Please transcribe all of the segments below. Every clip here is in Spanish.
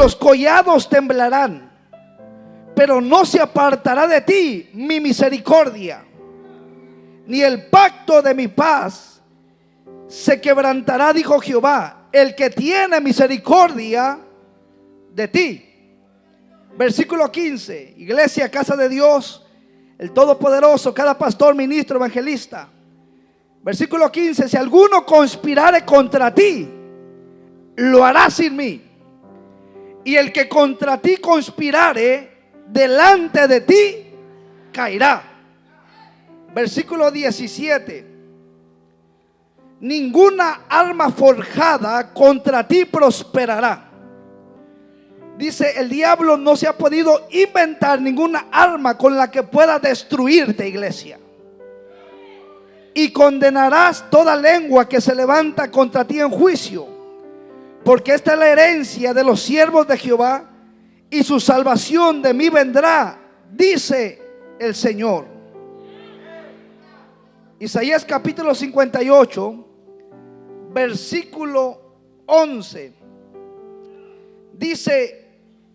los collados temblarán, pero no se apartará de ti mi misericordia, ni el pacto de mi paz se quebrantará, dijo Jehová, el que tiene misericordia de ti. Versículo 15, iglesia, casa de Dios, el Todopoderoso, cada pastor, ministro, evangelista. Versículo 15, si alguno conspirare contra ti, lo hará sin mí. Y el que contra ti conspirare, delante de ti caerá. Versículo 17, ninguna arma forjada contra ti prosperará. Dice, el diablo no se ha podido inventar ninguna arma con la que pueda destruirte, iglesia. Y condenarás toda lengua que se levanta contra ti en juicio, porque esta es la herencia de los siervos de Jehová, y su salvación de mí vendrá, dice el Señor. Isaías capítulo 58, versículo 11. Dice,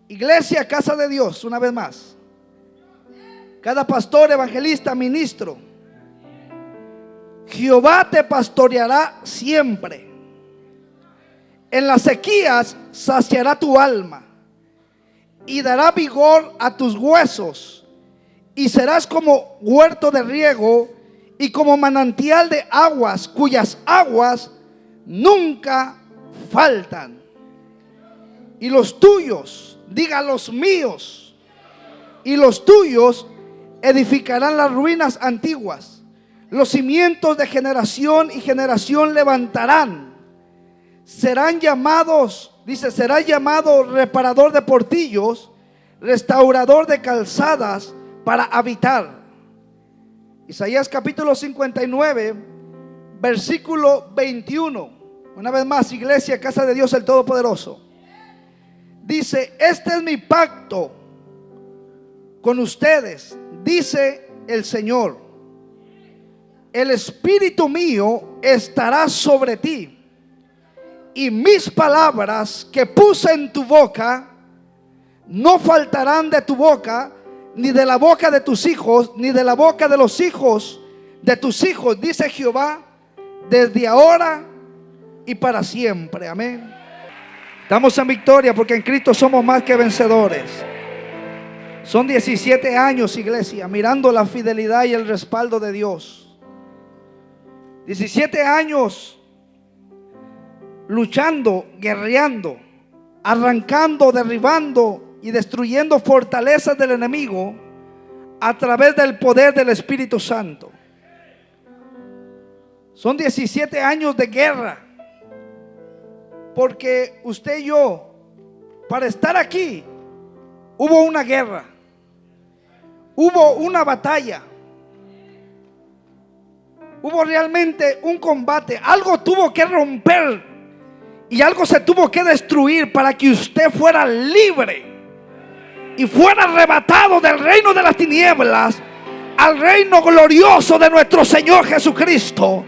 iglesia, casa de Dios, una vez más, cada pastor, evangelista, ministro, Jehová te pastoreará siempre. En las sequías saciará tu alma y dará vigor a tus huesos, y serás como huerto de riego y como manantial de aguas, cuyas aguas nunca faltan. Y los tuyos, diga los míos, y los tuyos edificarán las ruinas antiguas. Los cimientos de generación y generación levantarán. Serán llamados, dice, será llamado reparador de portillos, restaurador de calzadas para habitar. Isaías capítulo 59, versículo 21. Una vez más, iglesia, casa de Dios el Todopoderoso. Dice, este es mi pacto con ustedes, dice el Señor. El espíritu mío estará sobre ti, y mis palabras que puse en tu boca no faltarán de tu boca, ni de la boca de tus hijos, ni de la boca de los hijos de tus hijos, dice Jehová, desde ahora y para siempre. Amén. Estamos en victoria porque en Cristo somos más que vencedores. Son 17 años, iglesia, mirando la fidelidad y el respaldo de Dios. 17 años luchando, guerreando, arrancando, derribando y destruyendo fortalezas del enemigo a través del poder del Espíritu Santo. Son 17 años de guerra, porque usted y yo, para estar aquí, hubo una guerra, hubo una batalla, hubo realmente un combate. Algo tuvo que romper y algo se tuvo que destruir para que usted fuera libre y fuera arrebatado del reino de las tinieblas al reino glorioso de nuestro Señor Jesucristo.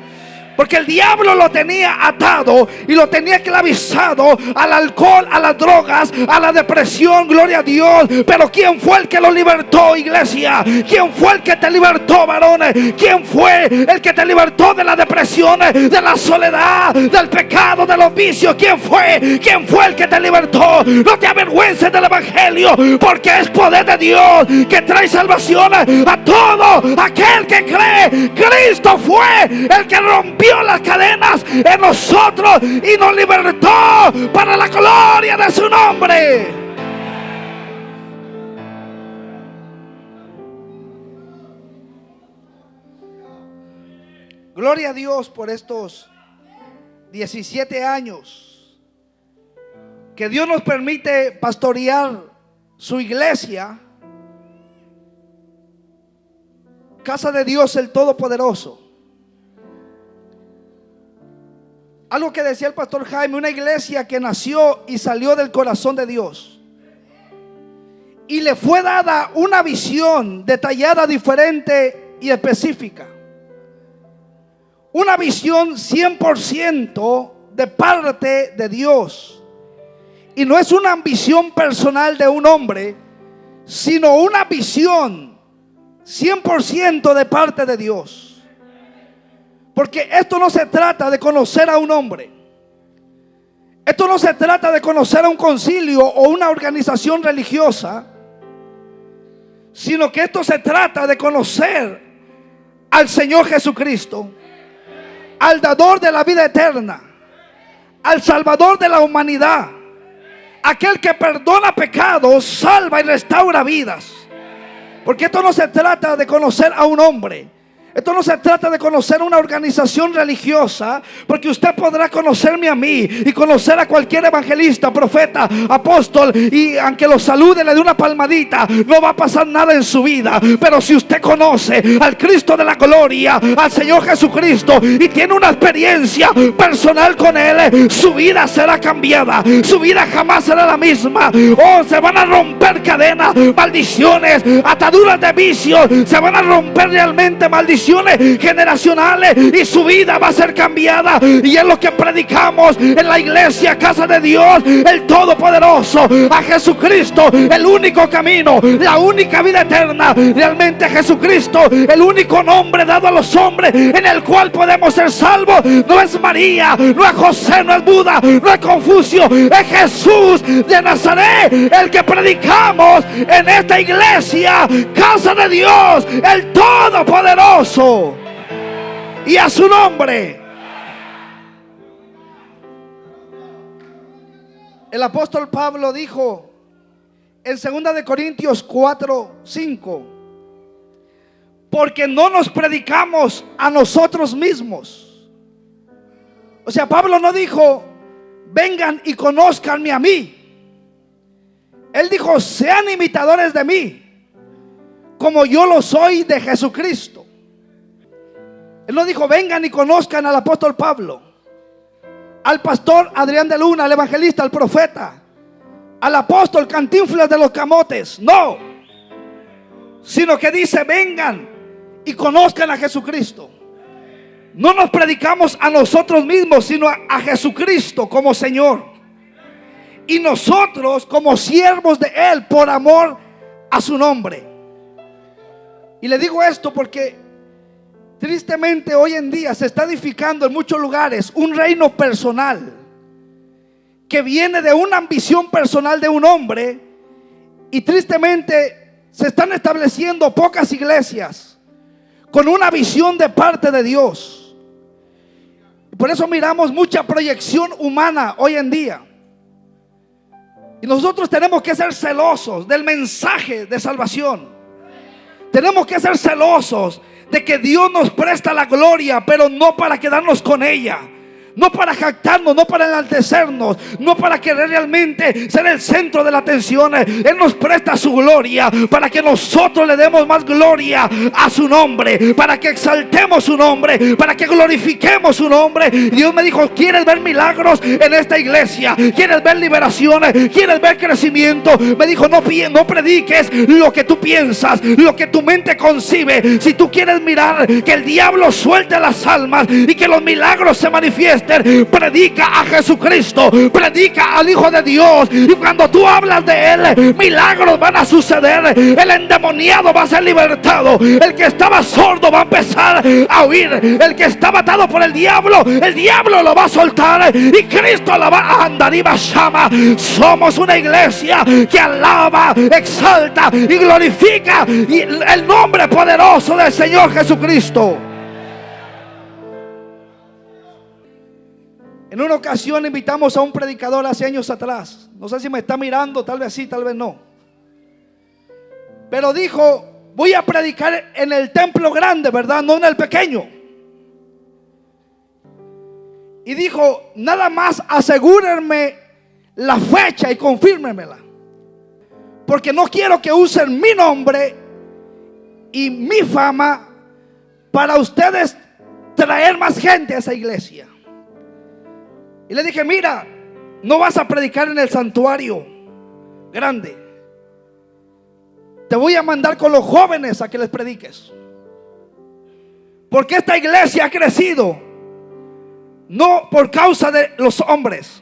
Porque el diablo lo tenía atado y lo tenía esclavizado al alcohol, a las drogas, a la depresión, gloria a Dios. Pero ¿quién fue el que lo libertó, iglesia? ¿Quién fue el que te libertó, varones? ¿Quién fue el que te libertó de las depresiones, de la soledad, del pecado, de los vicios? ¿Quién fue? ¿Quién fue el que te libertó? No te avergüences del evangelio, porque es poder de Dios que trae salvación a todo aquel que cree. Cristo fue el que rompió las cadenas en nosotros y nos libertó para la gloria de su nombre. Gloria a Dios por estos 17 años que Dios nos permite pastorear su iglesia, casa de Dios el Todopoderoso. Algo que decía el pastor Jaime, una iglesia que nació y salió del corazón de Dios. Y le fue dada una visión detallada, diferente y específica. Una visión 100% de parte de Dios. Y no es una ambición personal de un hombre, sino una visión 100% de parte de Dios. Porque esto no se trata de conocer a un hombre. Esto no se trata de conocer a un concilio o una organización religiosa, sino que esto se trata de conocer al Señor Jesucristo, al dador de la vida eterna, al salvador de la humanidad, aquel que perdona pecados, salva y restaura vidas. Porque esto no se trata de conocer a un hombre. Esto no se trata de conocer una organización religiosa, porque usted podrá conocerme a mí y conocer a cualquier evangelista, profeta, apóstol, y aunque lo salude, le dé una palmadita, no va a pasar nada en su vida. Pero si usted conoce al Cristo de la gloria, al Señor Jesucristo, y tiene una experiencia personal con Él, su vida será cambiada, su vida jamás será la misma. Oh, se van a romper cadenas, maldiciones, ataduras de vicios, se van a romper realmente maldiciones generacionales, y su vida va a ser cambiada. Y es lo que predicamos en la iglesia, casa de Dios, el Todopoderoso, a Jesucristo, el único camino, la única vida eterna. Realmente Jesucristo, el único nombre dado a los hombres en el cual podemos ser salvos. No es María, no es José, no es Buda, no es Confucio, es Jesús de Nazaret, el que predicamos en esta iglesia, casa de Dios, el Todopoderoso. Y a su nombre. El apóstol Pablo dijo en 2 de Corintios 4:5: porque no nos predicamos a nosotros mismos. O sea, Pablo no dijo vengan y conózcanme a mí. Él dijo sean imitadores de mí, como yo lo soy de Jesucristo. Él no dijo vengan y conozcan al apóstol Pablo, al pastor Adrián de Luna, al evangelista, al profeta, al apóstol Cantinflas de los Camotes. No, sino que dice vengan y conozcan a Jesucristo. No nos predicamos a nosotros mismos, sino a Jesucristo como Señor, y nosotros como siervos de Él por amor a su nombre. Y le digo esto porque tristemente hoy en día se está edificando en muchos lugares un reino personal que viene de una ambición personal de un hombre, y tristemente se están estableciendo pocas iglesias con una visión de parte de Dios. Por eso miramos mucha proyección humana hoy en día. Y nosotros tenemos que ser celosos del mensaje de salvación. Tenemos que ser celosos de que Dios nos presta la gloria, pero no para quedarnos con ella, no para jactarnos, no para enaltecernos, no para querer realmente ser el centro de la atención. Él nos presta su gloria para que nosotros le demos más gloria a su nombre, para que exaltemos su nombre, para que glorifiquemos su nombre. Dios me dijo: ¿quieres ver milagros en esta iglesia? ¿Quieres ver liberaciones? ¿Quieres ver crecimiento? Me dijo: no prediques lo que tú piensas, lo que tu mente concibe. Si tú quieres mirar que el diablo suelte las almas y que los milagros se manifiesten, predica a Jesucristo, predica al Hijo de Dios. Y cuando tú hablas de Él, milagros van a suceder. El endemoniado va a ser libertado. El que estaba sordo va a empezar a oír. El que estaba atado por el diablo lo va a soltar, y Cristo la va a andar y va a llamar. Somos una iglesia que alaba, exalta y glorifica el nombre poderoso del Señor Jesucristo. En una ocasión invitamos a un predicador hace años atrás. No sé si me está mirando, tal vez sí, tal vez no. Pero dijo: voy a predicar en el templo grande, ¿verdad? No en el pequeño. Y dijo: nada más asegúrenme la fecha y confírmenmela, porque no quiero que usen mi nombre y mi fama para ustedes traer más gente a esa iglesia. Y le dije: mira, no vas a predicar en el santuario grande. Te voy a mandar con los jóvenes a que les prediques, porque esta iglesia ha crecido no por causa de los hombres.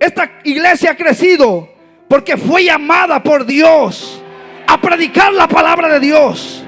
Esta iglesia ha crecido porque fue llamada por Dios a predicar la palabra de Dios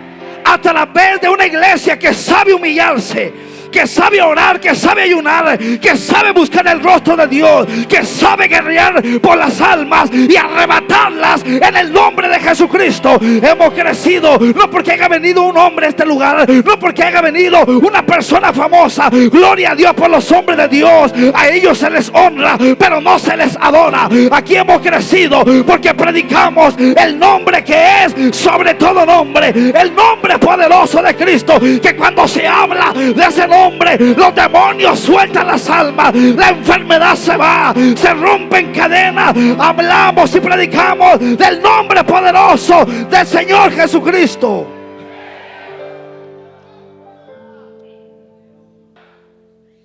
a través de una iglesia que sabe humillarse, que sabe orar, que sabe ayunar, que sabe buscar el rostro de Dios, que sabe guerrear por las almas y arrebatarlas en el nombre de Jesucristo. Hemos crecido no porque haya venido un hombre a este lugar, no porque haya venido una persona famosa. Gloria a Dios por los hombres de Dios. A ellos se les honra, pero no se les adora. Aquí hemos crecido porque predicamos el nombre que es sobre todo nombre, el nombre poderoso de Cristo, que cuando se habla de ese nombre, los demonios sueltan las almas, la enfermedad se va, se rompen cadenas. Hablamos y predicamos del nombre poderoso del Señor Jesucristo.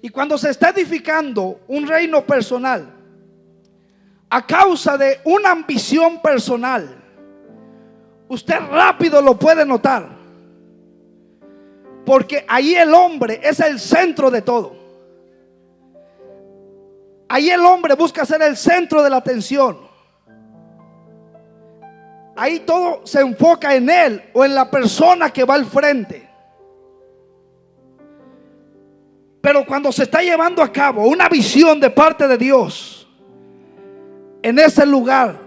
Y cuando se está edificando un reino personal a causa de una ambición personal, usted rápido lo puede notar. Porque ahí el hombre es el centro de todo. Ahí el hombre busca ser el centro de la atención. Ahí todo se enfoca en él o en la persona que va al frente. Pero cuando se está llevando a cabo una visión de parte de Dios, en ese lugar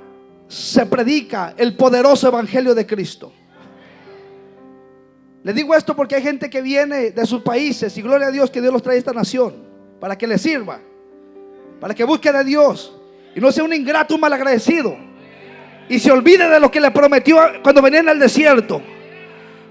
se predica el poderoso evangelio de Cristo. Le digo esto porque hay gente que viene de sus países y gloria a Dios que Dios los trae a esta nación para que les sirva, para que busque de Dios y no sea un ingrato, un malagradecido, y se olvide de lo que le prometió cuando venía en el desierto,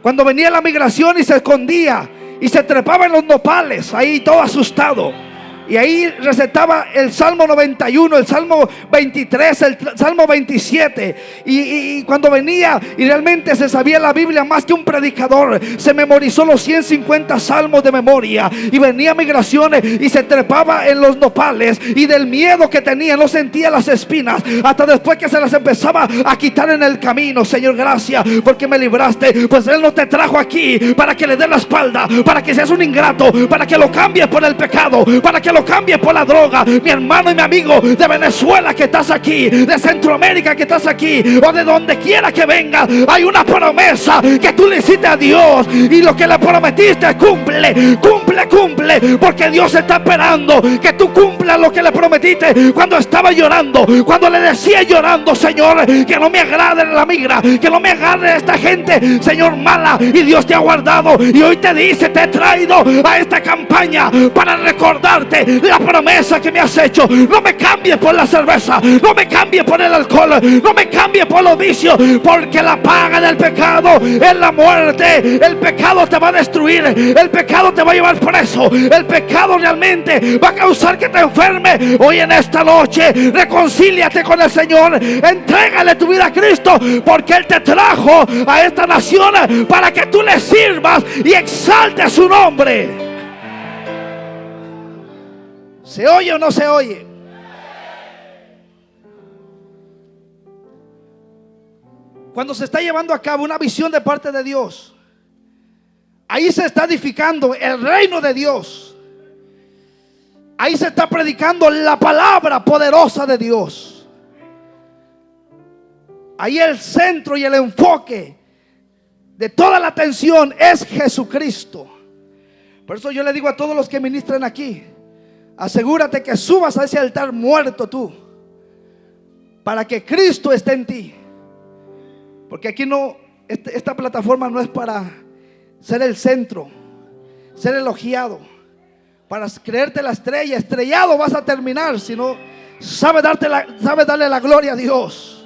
cuando venía la migración y se escondía y se trepaba en los nopales ahí todo asustado. Y ahí recetaba el Salmo 91, el Salmo 23, el Salmo 27. Y cuando venía y realmente se sabía la Biblia más que un predicador, se memorizó los 150 salmos de memoria. Y venía a migraciones y se trepaba en los nopales. Y del miedo que tenía no sentía las espinas hasta después que se las empezaba a quitar en el camino. Señor, gracias porque me libraste. Pues Él no te trajo aquí para que le dé la espalda, para que seas un ingrato, para que lo cambies por el pecado, para que lo cambie por la droga. Mi hermano y mi amigo de Venezuela que estás aquí, de Centroamérica que estás aquí, o de donde quiera que venga, hay una promesa que tú le hiciste a Dios, y lo que le prometiste cumple, cumple, cumple, porque Dios está esperando que tú cumplas lo que le prometiste. Cuando estaba llorando, cuando le decía llorando, Señor, que no me agrade la migra, que no me agarre esta gente, Señor, mala, y Dios te ha guardado, y hoy te dice, te he traído a esta campaña para recordarte la promesa que me has hecho. No me cambies por la cerveza, no me cambies por el alcohol, no me cambies por los vicios, porque la paga del pecado es la muerte. El pecado te va a destruir, el pecado te va a llevar preso, el pecado realmente va a causar que te enferme. Hoy en esta noche reconcíliate con el Señor, entrégale tu vida a Cristo, porque Él te trajo a esta nación para que tú le sirvas y exaltes su nombre. ¿Se oye o no se oye? Cuando se está llevando a cabo una visión de parte de Dios, ahí se está edificando el reino de Dios. Ahí se está predicando la palabra poderosa de Dios. Ahí el centro y el enfoque de toda la atención es Jesucristo. Por eso yo le digo a todos los que ministran aquí, asegúrate que subas a ese altar muerto tú, para que Cristo esté en ti. Porque aquí no, esta plataforma no es para ser el centro, ser elogiado, para creerte la estrella. Estrellado vas a terminar si no sabes darle la gloria a Dios.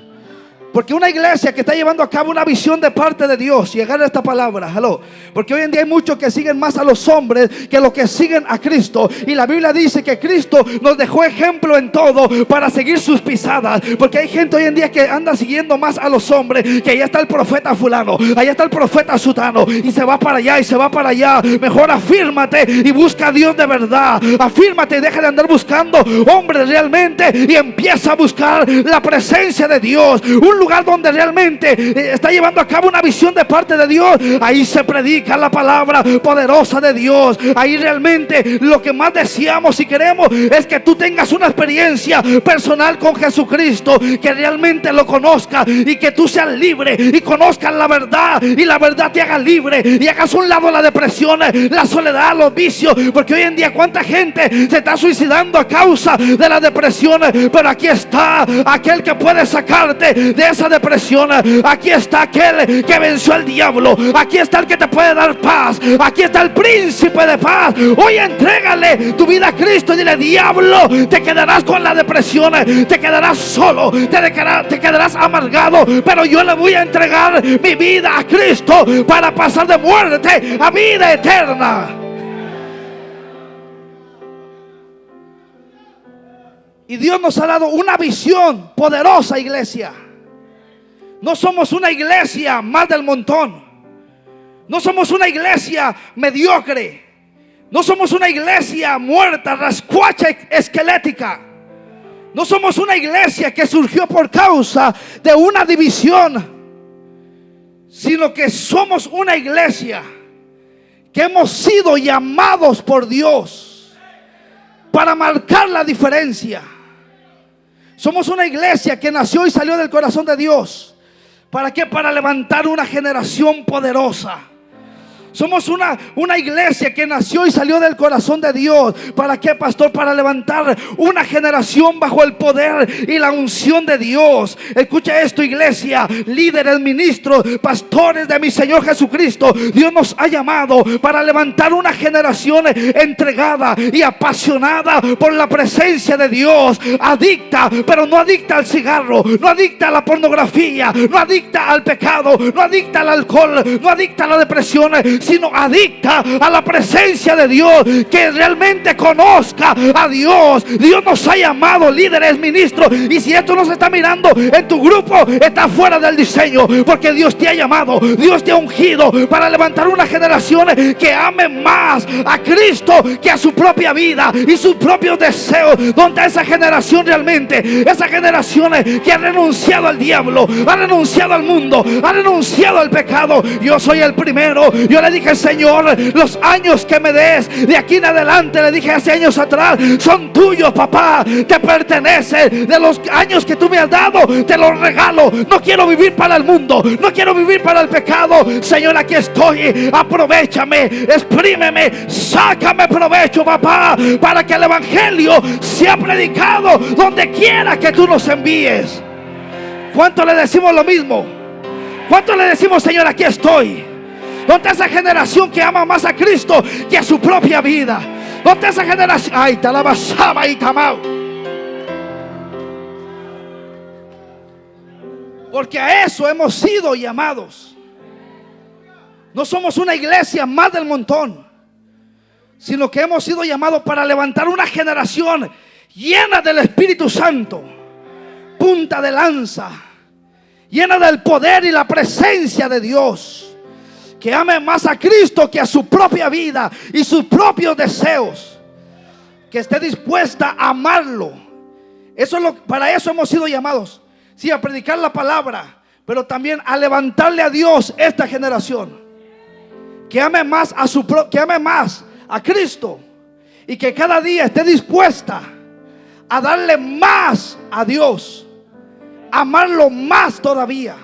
Porque una iglesia que está llevando a cabo una visión de parte de Dios, y agarra esta palabra, hello, porque hoy en día hay muchos que siguen más a los hombres que los que siguen a Cristo. Y la Biblia dice que Cristo nos dejó ejemplo en todo para seguir sus pisadas. Porque hay gente hoy en día que anda siguiendo más a los hombres, que allá está el profeta fulano, allá está el profeta sutano, y se va para allá y se va para allá. Mejor afírmate y busca a Dios de verdad. Afírmate y deja de andar buscando hombres realmente, y empieza a buscar la presencia de Dios, un lugar donde realmente está llevando a cabo una visión de parte de Dios, ahí se predica la palabra poderosa de Dios. Ahí realmente lo que más deseamos y queremos es que tú tengas una experiencia personal con Jesucristo, que realmente lo conozcas y que tú seas libre y conozcas la verdad, y la verdad te haga libre y hagas a un lado la depresión, la soledad, los vicios. Porque hoy en día cuánta gente se está suicidando a causa de la depresión, pero aquí está aquel que puede sacarte de esa depresión. Aquí está aquel que venció al diablo. Aquí está el que te puede dar paz. Aquí está el príncipe de paz. Hoy entrégale tu vida a Cristo y dile: diablo, te quedarás con la depresión, te quedarás solo, te quedarás amargado, pero yo le voy a entregar mi vida a Cristo para pasar de muerte a vida eterna. Y Dios nos ha dado una visión poderosa, iglesia. No somos una iglesia más del montón. No somos una iglesia mediocre. No somos una iglesia muerta, rascuacha, esquelética. No somos una iglesia que surgió por causa de una división, sino que somos una iglesia que hemos sido llamados por Dios para marcar la diferencia. Somos una iglesia que nació y salió del corazón de Dios. ¿Para qué? Para levantar una generación poderosa. Somos una iglesia que nació y salió del corazón de Dios. ¿Para qué, pastor? Para levantar una generación bajo el poder y la unción de Dios. Escucha esto, iglesia, líderes, ministros, pastores de mi Señor Jesucristo. Dios nos ha llamado para levantar una generación entregada y apasionada por la presencia de Dios. Adicta, pero no adicta al cigarro, no adicta a la pornografía, no adicta al pecado, no adicta al alcohol, no adicta a la depresión, sino adicta a la presencia de Dios, que realmente conozca a Dios. Dios nos ha llamado líderes, ministros, y si esto no se está mirando en tu grupo, está fuera del diseño, porque Dios te ha llamado, Dios te ha ungido para levantar una generación que ame más a Cristo que a su propia vida y sus propios deseos. Donde esa generación realmente, esa generación que ha renunciado al diablo, ha renunciado al mundo, ha renunciado al pecado. Yo soy el primero. Yo le dije: Señor, los años que me des de aquí en adelante, le dije hace años atrás, son tuyos, papá, te pertenecen. De los años que tú me has dado, te los regalo. No quiero vivir para el mundo, no quiero vivir para el pecado. Señor, aquí estoy, aprovéchame, exprímeme, sácame provecho, papá, para que el evangelio sea predicado donde quiera que tú nos envíes. ¿Cuánto le decimos lo mismo? ¿Cuánto le decimos: Señor, aquí estoy? Donde esa generación que ama más a Cristo que a su propia vida. Donde esa generación, ay, talabasaba y tamao. Porque a eso hemos sido llamados. No somos una iglesia más del montón, sino que hemos sido llamados para levantar una generación llena del Espíritu Santo, punta de lanza, llena del poder y la presencia de Dios, que ame más a Cristo que a su propia vida y sus propios deseos, que esté dispuesta a amarlo. Para eso hemos sido llamados. Sí, a predicar la palabra, pero también a levantarle a Dios esta generación, que ame más a Cristo, y que cada día esté dispuesta a darle más a Dios, amarlo más todavía,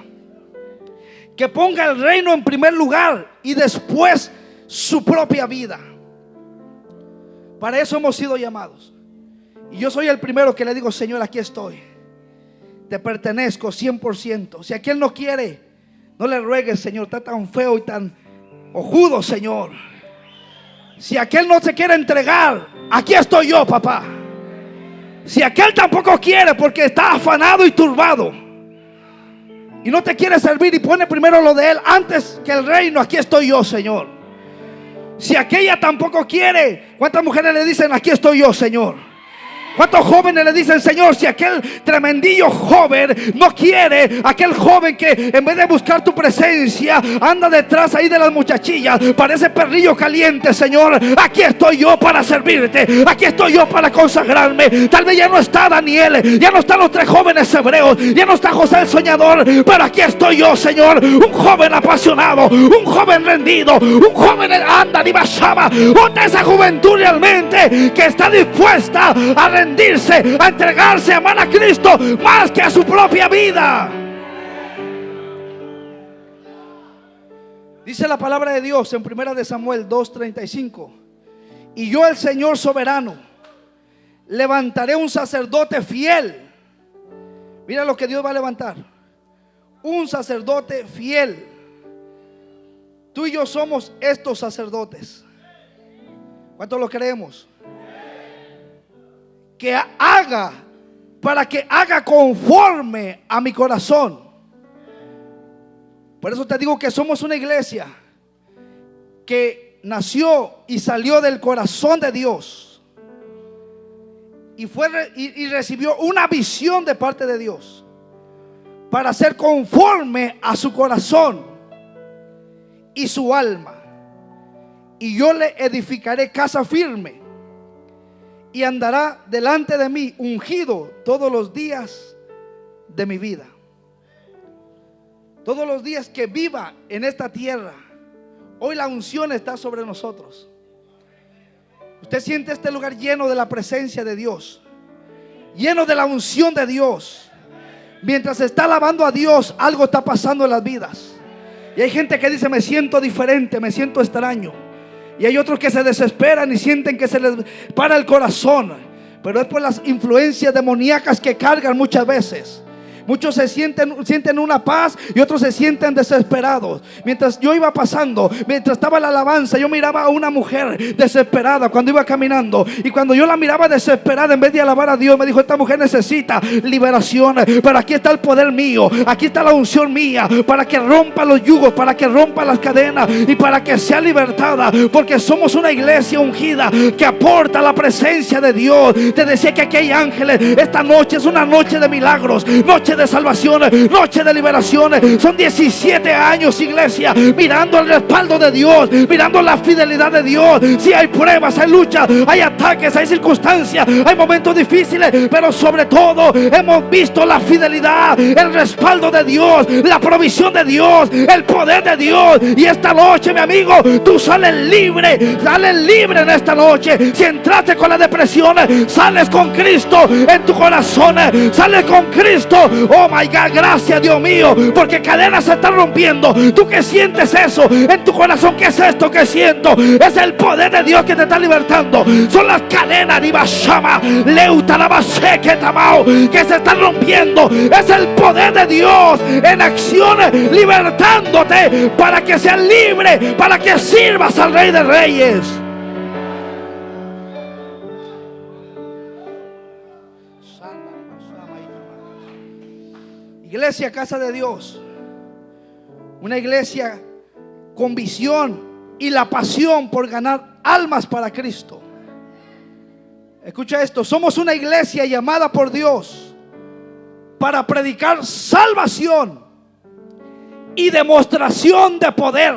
que ponga el reino en primer lugar y después su propia vida. Para eso hemos sido llamados. Y yo soy el primero que le digo: Señor, aquí estoy, te pertenezco 100%. Si aquel no quiere, no le ruegues, Señor, está tan feo y tan ojudo, Señor. Si aquel no se quiere entregar, aquí estoy yo, papá. Si aquel tampoco quiere porque está afanado y turbado y no te quiere servir y pone primero lo de él antes que el reino, aquí estoy yo, Señor. Si aquella tampoco quiere, ¿cuántas mujeres le dicen: aquí estoy yo, Señor? ¿Cuántos jóvenes le dicen: Señor, si aquel tremendillo joven no quiere, aquel joven que en vez de buscar tu presencia anda detrás ahí de las muchachillas, parece perrillo caliente? Señor, aquí estoy yo para servirte, aquí estoy yo para consagrarme. Tal vez ya no está Daniel, ya no están los 3 jóvenes hebreos, ya no está José el soñador, pero aquí estoy yo, Señor, un joven apasionado, un joven rendido, un joven anda ni basaba, otra esa juventud realmente que está dispuesta a rendirse, a entregarse, a amar a Cristo más que a su propia vida. Dice la palabra de Dios en 1 de Samuel 2:35: y yo, el Señor soberano, levantaré un sacerdote fiel. Mira lo que Dios va a levantar: un sacerdote fiel. Tú y yo somos estos sacerdotes. ¿Cuántos lo creemos? Que haga, para que haga conforme a mi corazón. Por eso te digo que somos una iglesia que nació y salió del corazón de Dios y recibió una visión de parte de Dios para ser conforme a su corazón y su alma. Y yo le edificaré casa firme, y andará delante de mí ungido todos los días de mi vida. Todos los días que viva en esta tierra, hoy la unción está sobre nosotros. Usted siente este lugar lleno de la presencia de Dios, lleno de la unción de Dios. Mientras está alabando a Dios, algo está pasando en las vidas. Y hay gente que dice: me siento diferente, me siento extraño. Y hay otros que se desesperan y sienten que se les para el corazón, pero es por las influencias demoníacas que cargan muchas veces. Muchos sienten una paz y otros se sienten desesperados. Mientras yo iba pasando, mientras estaba la alabanza, yo miraba a una mujer desesperada cuando iba caminando. Y cuando yo la miraba desesperada, en vez de alabar a Dios, me dijo: esta mujer necesita liberación. Pero aquí está el poder mío, aquí está la unción mía, para que rompa los yugos, para que rompa las cadenas y para que sea libertada. Porque somos una iglesia ungida que aporta la presencia de Dios. Te decía que aquí hay ángeles. Esta noche es una noche de milagros, noche de salvación, noche de liberación. Son 17 años, iglesia, mirando el respaldo de Dios, mirando la fidelidad de Dios. Si hay pruebas, hay luchas, hay ataques, hay circunstancias, hay momentos difíciles, pero sobre todo hemos visto la fidelidad, el respaldo de Dios, la provisión de Dios, el poder de Dios. Y esta noche, mi amigo, tú sales libre en esta noche. Si entraste con la depresión, sales con Cristo en tu corazón, sales con Cristo. Oh my God, gracias Dios mío, porque cadenas se están rompiendo. Tú que sientes eso en tu corazón, ¿qué es esto que siento? Es el poder de Dios que te está libertando. Son las cadenas que se están rompiendo. Es el poder de Dios en acción, libertándote para que seas libre, para que sirvas al Rey de Reyes. Iglesia, casa de Dios, una iglesia con visión y la pasión por ganar almas para Cristo. Escucha esto: somos una iglesia llamada por Dios para predicar salvación y demostración de poder.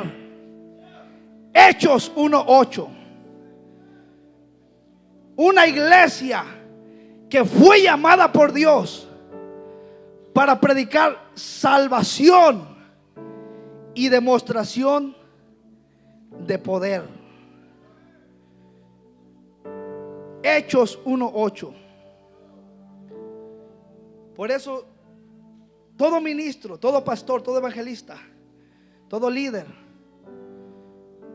Hechos 1:8. Una iglesia que fue llamada por Dios para predicar salvación y demostración de poder. Hechos 1:8. Por eso todo ministro, todo pastor, todo evangelista, todo líder,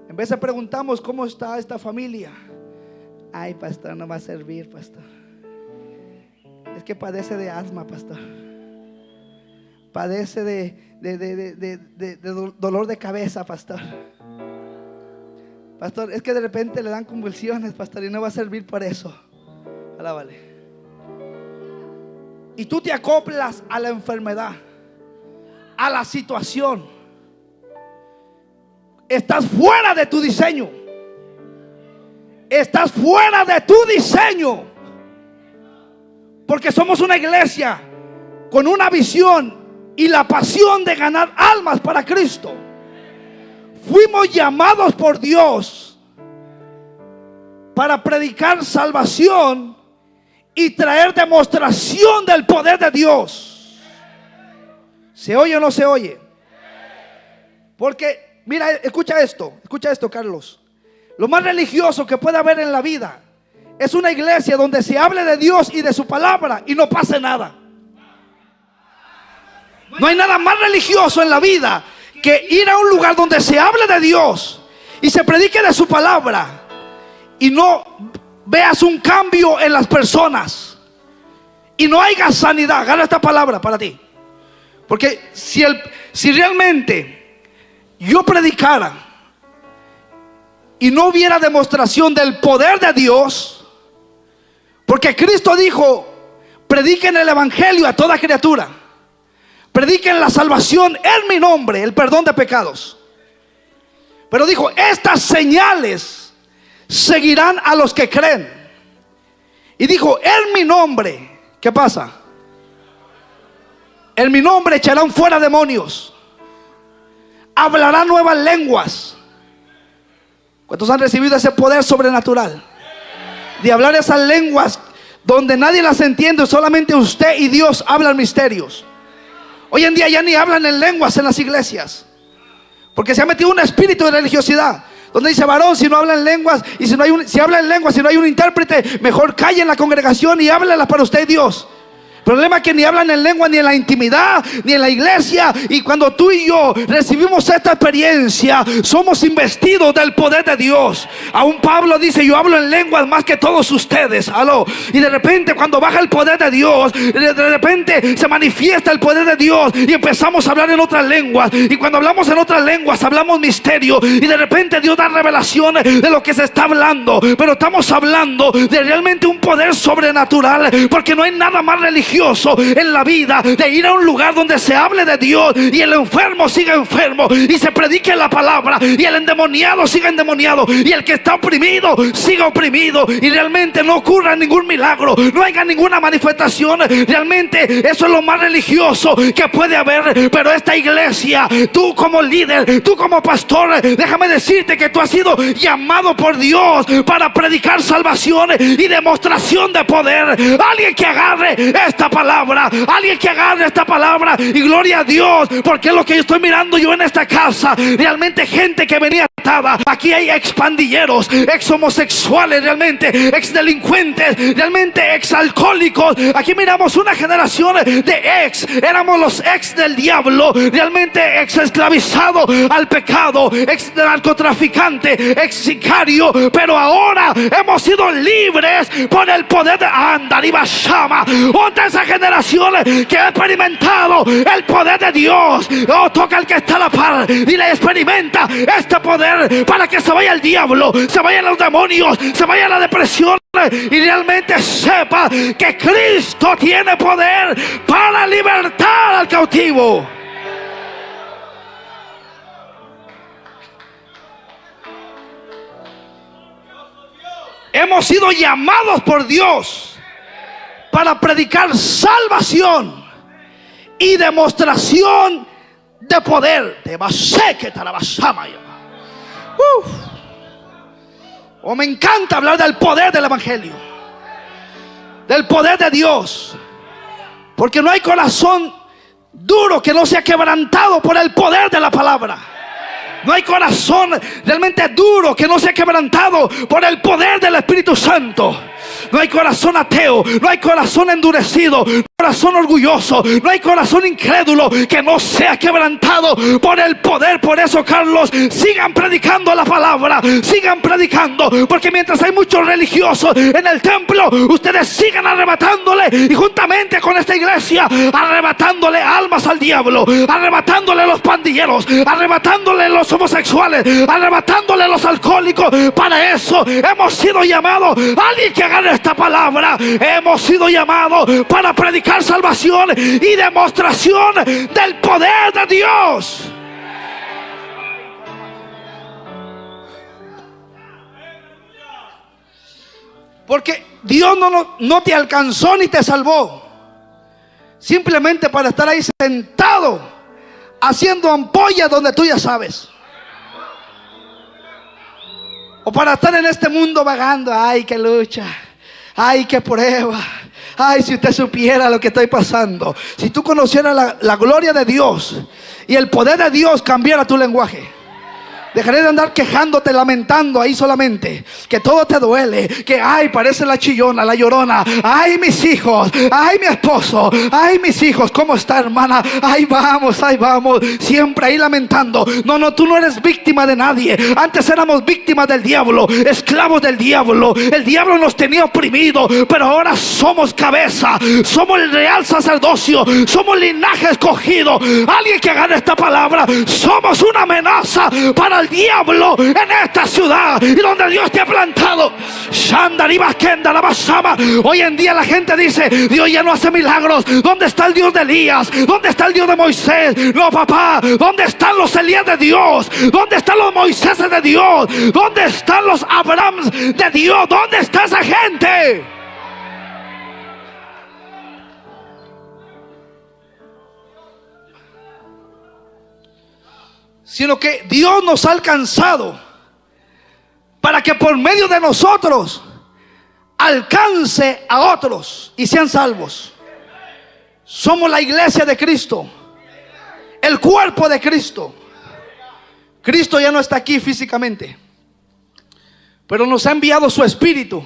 en vez de preguntamos: ¿cómo está esta familia? Ay, pastor, no va a servir, pastor. Es que padece de asma, pastor. Padece de dolor de cabeza, pastor. Pastor, es que de repente le dan convulsiones, pastor, y no va a servir por eso. Alábale. Y tú te acoplas a la enfermedad, a la situación. Estás fuera de tu diseño. Estás fuera de tu diseño. Porque somos una iglesia con una visión y la pasión de ganar almas para Cristo. Fuimos llamados por Dios para predicar salvación y traer demostración del poder de Dios. ¿Se oye o no se oye? Porque, mira, escucha esto, Carlos. Lo más religioso que puede haber en la vida es una iglesia donde se hable de Dios y de su palabra y no pase nada. No hay nada más religioso en la vida que ir a un lugar donde se hable de Dios y se predique de su palabra y no veas un cambio en las personas y no haya sanidad. Agarra esta palabra para ti. Porque si realmente yo predicara y no hubiera demostración del poder de Dios, porque Cristo dijo: prediquen el evangelio a toda criatura, prediquen la salvación en mi nombre, el perdón de pecados. Pero dijo: estas señales seguirán a los que creen. Y dijo: en mi nombre, ¿qué pasa? En mi nombre echarán fuera demonios, hablarán nuevas lenguas. ¿Cuántos han recibido ese poder sobrenatural de hablar esas lenguas donde nadie las entiende? Solamente usted y Dios hablan misterios. Hoy en día ya ni hablan en lenguas en las iglesias, porque se ha metido un espíritu de religiosidad donde dice: varón, si no habla en lenguas, y si habla en lenguas, si no hay un intérprete, mejor calle en la congregación y háblela para usted y Dios. El problema es que ni hablan en lengua, ni en la intimidad, ni en la iglesia. Y cuando tú y yo recibimos esta experiencia, somos investidos del poder de Dios. Aún Pablo dice: yo hablo en lenguas más que todos ustedes. Aló. Y de repente, cuando baja el poder de Dios, de repente se manifiesta el poder de Dios y empezamos a hablar en otras lenguas. Y cuando hablamos en otras lenguas, hablamos misterio. Y de repente Dios da revelaciones de lo que se está hablando. Pero estamos hablando de realmente un poder sobrenatural, porque no hay nada más religioso en la vida de ir a un lugar donde se hable de Dios y el enfermo siga enfermo y se predique la palabra, y el endemoniado siga endemoniado, y el que está oprimido siga oprimido, y realmente no ocurra ningún milagro, no haya ninguna manifestación. Realmente eso es lo más religioso que puede haber. Pero esta iglesia, tú como líder, tú como pastor, déjame decirte que tú has sido llamado por Dios para predicar salvación y demostración de poder. Alguien que agarre esta palabra, alguien que agarre esta palabra, y gloria a Dios, porque es lo que yo estoy mirando yo en esta casa. Realmente gente que venía atada. Aquí hay ex pandilleros, ex homosexuales, realmente ex delincuentes, realmente ex alcohólicos. Aquí miramos una generación de ex, éramos los ex del diablo, realmente ex esclavizado al pecado, ex narcotraficante, ex sicario, pero ahora hemos sido libres por el poder de Andariba Shama. Otra esa generación que ha experimentado el poder de Dios. Oh, toca al que está a la par y le experimenta este poder, para que se vaya el diablo, se vayan los demonios, se vaya la depresión, y realmente sepa que Cristo tiene poder para libertar al cautivo. Hemos sido llamados por Dios para predicar salvación y demostración de poder. Oh, me encanta hablar del poder del evangelio, del poder de Dios, porque no hay corazón duro que no sea quebrantado por el poder de la palabra. No hay corazón realmente duro que no sea quebrantado por el poder del Espíritu Santo. No hay corazón ateo, no hay corazón endurecido, no hay corazón orgulloso, no hay corazón incrédulo que no sea quebrantado por el poder. Por eso, Carlos, sigan predicando la palabra, sigan predicando, porque mientras hay muchos religiosos en el templo, ustedes sigan arrebatándole, y juntamente con esta iglesia, arrebatándole almas al diablo, arrebatándole los pandilleros, arrebatándole los homosexuales, arrebatándole los alcohólicos. Para eso hemos sido llamados. Alguien que agarre esta palabra. Hemos sido llamados para predicar salvación y demostración del poder de Dios. Porque Dios no te alcanzó ni te salvó simplemente para estar ahí sentado haciendo ampollas donde tú ya sabes, o para estar en este mundo vagando. Ay, qué lucha, ay, qué prueba. Ay, si usted supiera lo que estoy pasando. Si tú conocieras la gloria de Dios y el poder de Dios, cambiara tu lenguaje. Dejaré de andar quejándote, lamentando ahí solamente, que todo te duele, que ay, parece la chillona, la llorona. Ay, mis hijos, ay, mi esposo, ay, mis hijos, ¿cómo está, hermana? Ahí vamos, siempre ahí lamentando. No, tú no eres víctima de nadie. Antes éramos víctimas del diablo, esclavos del diablo. El diablo nos tenía oprimido, pero ahora somos cabeza, somos el real sacerdocio, somos linaje escogido. Alguien que agarre esta palabra. Somos una amenaza para el diablo en esta ciudad y donde Dios te ha plantado. Hoy en día la gente dice: Dios ya no hace milagros. ¿Dónde está el Dios de Elías? ¿Dónde está el Dios de Moisés? No, papá, ¿dónde están los Elías de Dios? ¿Dónde están los Moiséses de Dios? ¿Dónde están los Abrahams de Dios? ¿Dónde está esa gente? Sino que Dios nos ha alcanzado para que por medio de nosotros alcance a otros y sean salvos. Somos la iglesia de Cristo, el cuerpo de Cristo. Cristo ya no está aquí físicamente, pero nos ha enviado su Espíritu,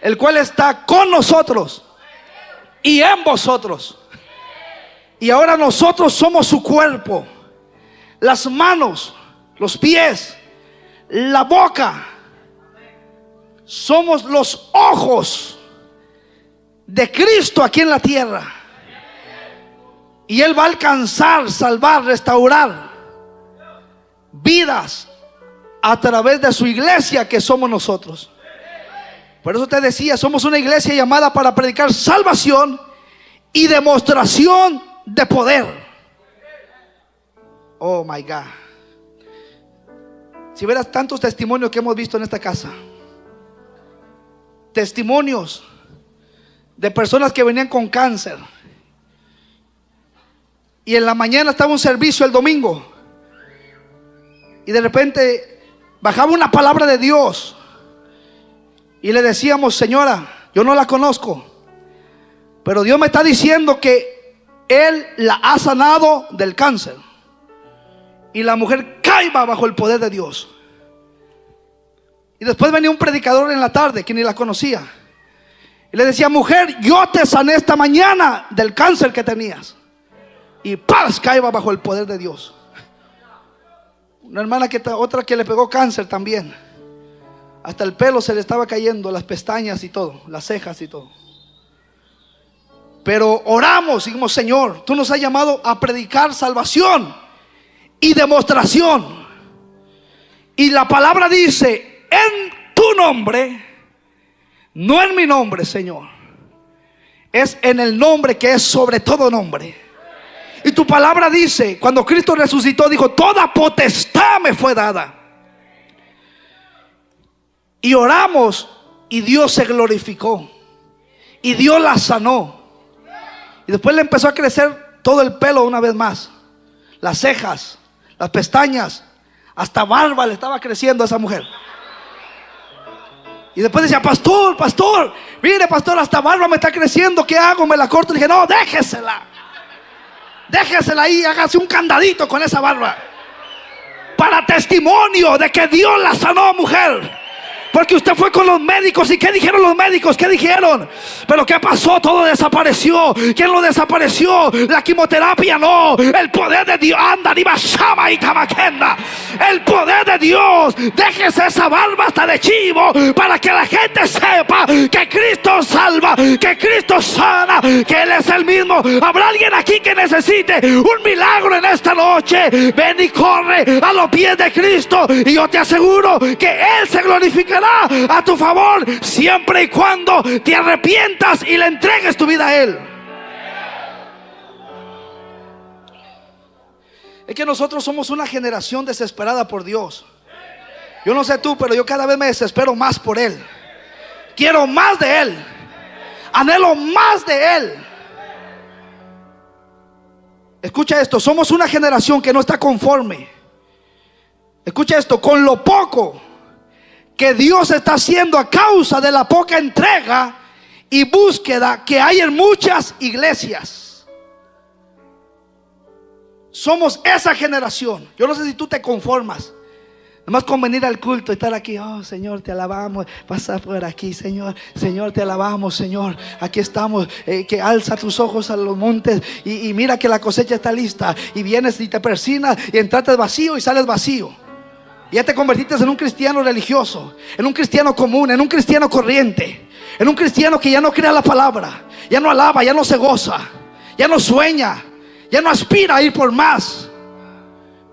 el cual está con nosotros y en vosotros. Y ahora nosotros somos su cuerpo. Las manos, los pies, la boca. Somos los ojos de Cristo aquí en la tierra. Y Él va a alcanzar, salvar, restaurar vidas a través de su iglesia, que somos nosotros. Por eso te decía, somos una iglesia llamada para predicar salvación y demostración de poder. Oh my God. Si verás tantos testimonios que hemos visto en esta casa, testimonios de personas que venían con cáncer, y en la mañana estaba un servicio el domingo, y de repente bajaba una palabra de Dios, y le decíamos: señora, yo no la conozco, pero Dios me está diciendo que Él la ha sanado del cáncer. Y la mujer caía bajo el poder de Dios. Y después venía un predicador en la tarde que ni la conocía, y le decía: mujer, yo te sané esta mañana del cáncer que tenías. Y paz, caía bajo el poder de Dios. Una hermana otra que le pegó cáncer también. Hasta el pelo se le estaba cayendo, las pestañas y todo, las cejas y todo. Pero oramos y dijimos: Señor, tú nos has llamado a predicar salvación y demostración. Y la palabra dice: en tu nombre, no en mi nombre, Señor, es en el nombre que es sobre todo nombre. Y tu palabra dice, cuando Cristo resucitó, dijo: toda potestad me fue dada. Y oramos y Dios se glorificó y Dios la sanó. Y después le empezó a crecer todo el pelo una vez más, las cejas, las pestañas, hasta barba le estaba creciendo a esa mujer. Y después decía: pastor, mire, pastor, hasta barba me está creciendo, ¿qué hago? ¿Me la corto? Le dije: no, déjesela ahí, hágase un candadito con esa barba, para testimonio de que Dios la sanó, mujer. Porque usted fue con los médicos. ¿Y qué dijeron los médicos? ¿Qué dijeron? ¿Pero qué pasó? Todo desapareció. ¿Quién lo desapareció? La quimioterapia no. El poder de Dios. Anda, ni Bashama y Tamakenda. El poder de Dios. Déjese esa barba hasta de chivo, para que la gente sepa que Cristo salva, que Cristo sana, que Él es el mismo. ¿Habrá alguien aquí que necesite un milagro en esta noche? Ven y corre a los pies de Cristo, y yo te aseguro que Él se glorificará a tu favor, siempre y cuando te arrepientas y le entregues tu vida a Él. Es que nosotros somos una generación desesperada por Dios. Yo no sé tú, pero yo cada vez me desespero más por Él. Quiero más de Él. Anhelo más de Él. Escucha esto, somos una generación que no está conforme. Escucha esto, con lo poco que Dios está haciendo a causa de la poca entrega y búsqueda que hay en muchas iglesias. Somos esa generación. Yo no sé si tú te conformas nomás con venir al culto y estar aquí. Oh Señor, te alabamos. Pasa por aquí, Señor. Señor, te alabamos, Señor. Aquí estamos. Que alza tus ojos a los montes y mira que la cosecha está lista. Y vienes y te persinas y entraste vacío y sales vacío. Y ya te convertiste en un cristiano religioso, en un cristiano común, en un cristiano corriente, en un cristiano que ya no crea la palabra, ya no alaba, ya no se goza, ya no sueña, ya no aspira a ir por más.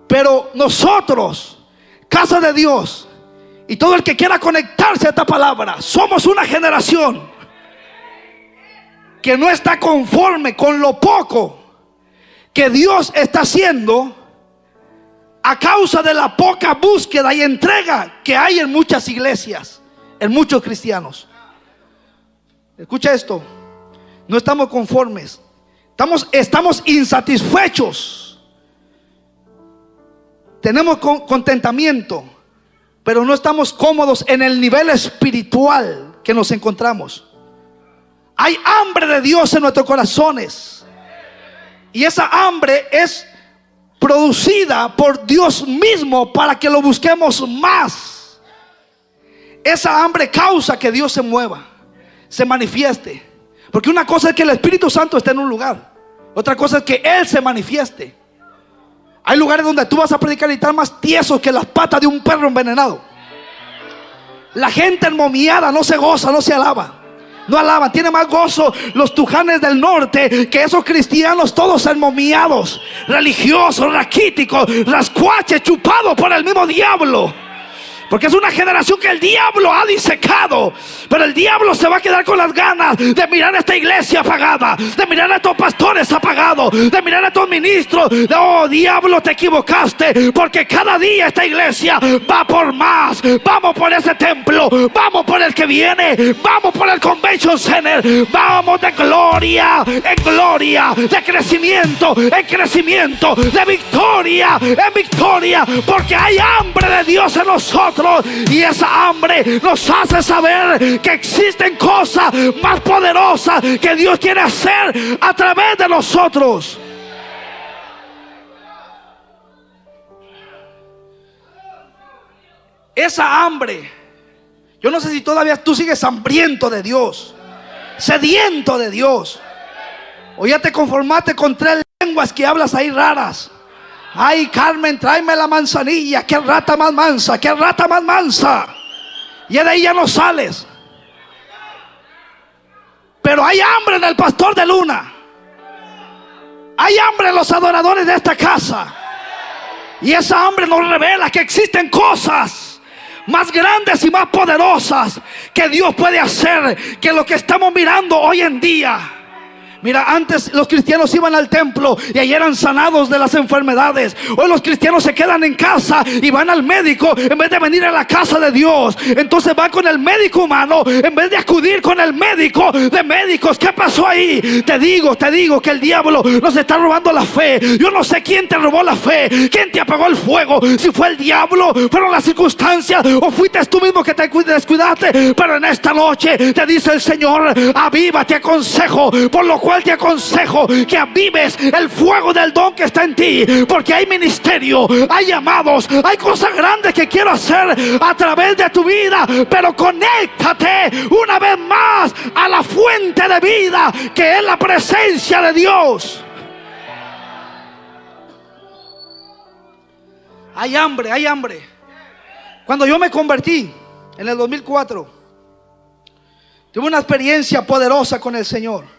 Pero nosotros, casa de Dios, y todo el que quiera conectarse a esta palabra, somos una generación que no está conforme con lo poco que Dios está haciendo a causa de la poca búsqueda y entrega que hay en muchas iglesias, en muchos cristianos. Escucha esto, no estamos conformes, estamos insatisfechos. Tenemos contentamiento, pero no estamos cómodos en el nivel espiritual que nos encontramos. Hay hambre de Dios en nuestros corazones, y esa hambre es producida por Dios mismo para que lo busquemos más. Esa hambre causa que Dios se mueva, se manifieste. Porque una cosa es que el Espíritu Santo esté en un lugar, otra cosa es que Él se manifieste. Hay lugares donde tú vas a predicar y estar más tiesos que las patas de un perro envenenado. La gente enmomiada no se goza, no se alaba. No alaban, tiene más gozo los tujanes del norte que esos cristianos todos enmomiados, religiosos, raquíticos, rascuaches, chupados por el mismo diablo. Porque es una generación que el diablo ha disecado. Pero el diablo se va a quedar con las ganas de mirar a esta iglesia apagada, de mirar a estos pastores apagados, de mirar a estos ministros. Oh diablo, te equivocaste, porque cada día esta iglesia va por más. Vamos por ese templo, vamos por el que viene, vamos por el Convention Center. Vamos de gloria en gloria, de crecimiento en crecimiento, de victoria en victoria, porque hay hambre de Dios en nosotros. Y esa hambre nos hace saber que existen cosas más poderosas que Dios quiere hacer a través de nosotros. Esa hambre, yo no sé si todavía tú sigues hambriento de Dios, sediento de Dios, o ya te conformaste con 3 lenguas que hablas ahí raras. Ay, Carmen, tráeme la manzanilla. Qué rata más mansa, qué rata más mansa. Y de ahí ya no sales. Pero hay hambre en el pastor de Luna. Hay hambre en los adoradores de esta casa. Y esa hambre nos revela que existen cosas más grandes y más poderosas que Dios puede hacer que lo que estamos mirando hoy en día. Mira, antes los cristianos iban al templo y ahí eran sanados de las enfermedades. Hoy los cristianos se quedan en casa y van al médico en vez de venir a la casa de Dios. Entonces van con el médico humano en vez de acudir con el médico de médicos. ¿Qué pasó ahí? Te digo que el diablo nos está robando la fe. Yo no sé quién te robó la fe, quién te apagó el fuego. Si fue el diablo, fueron las circunstancias, o fuiste tú mismo que te descuidaste. Pero en esta noche te dice el Señor: aviva, te aconsejo, por lo cual te aconsejo que avives el fuego del don que está en ti, porque hay ministerio, hay llamados, hay cosas grandes que quiero hacer a través de tu vida. Pero conéctate una vez más a la fuente de vida, que es la presencia de Dios. Hay hambre, hay hambre. Cuando yo me convertí en el 2004, tuve una experiencia poderosa con el Señor.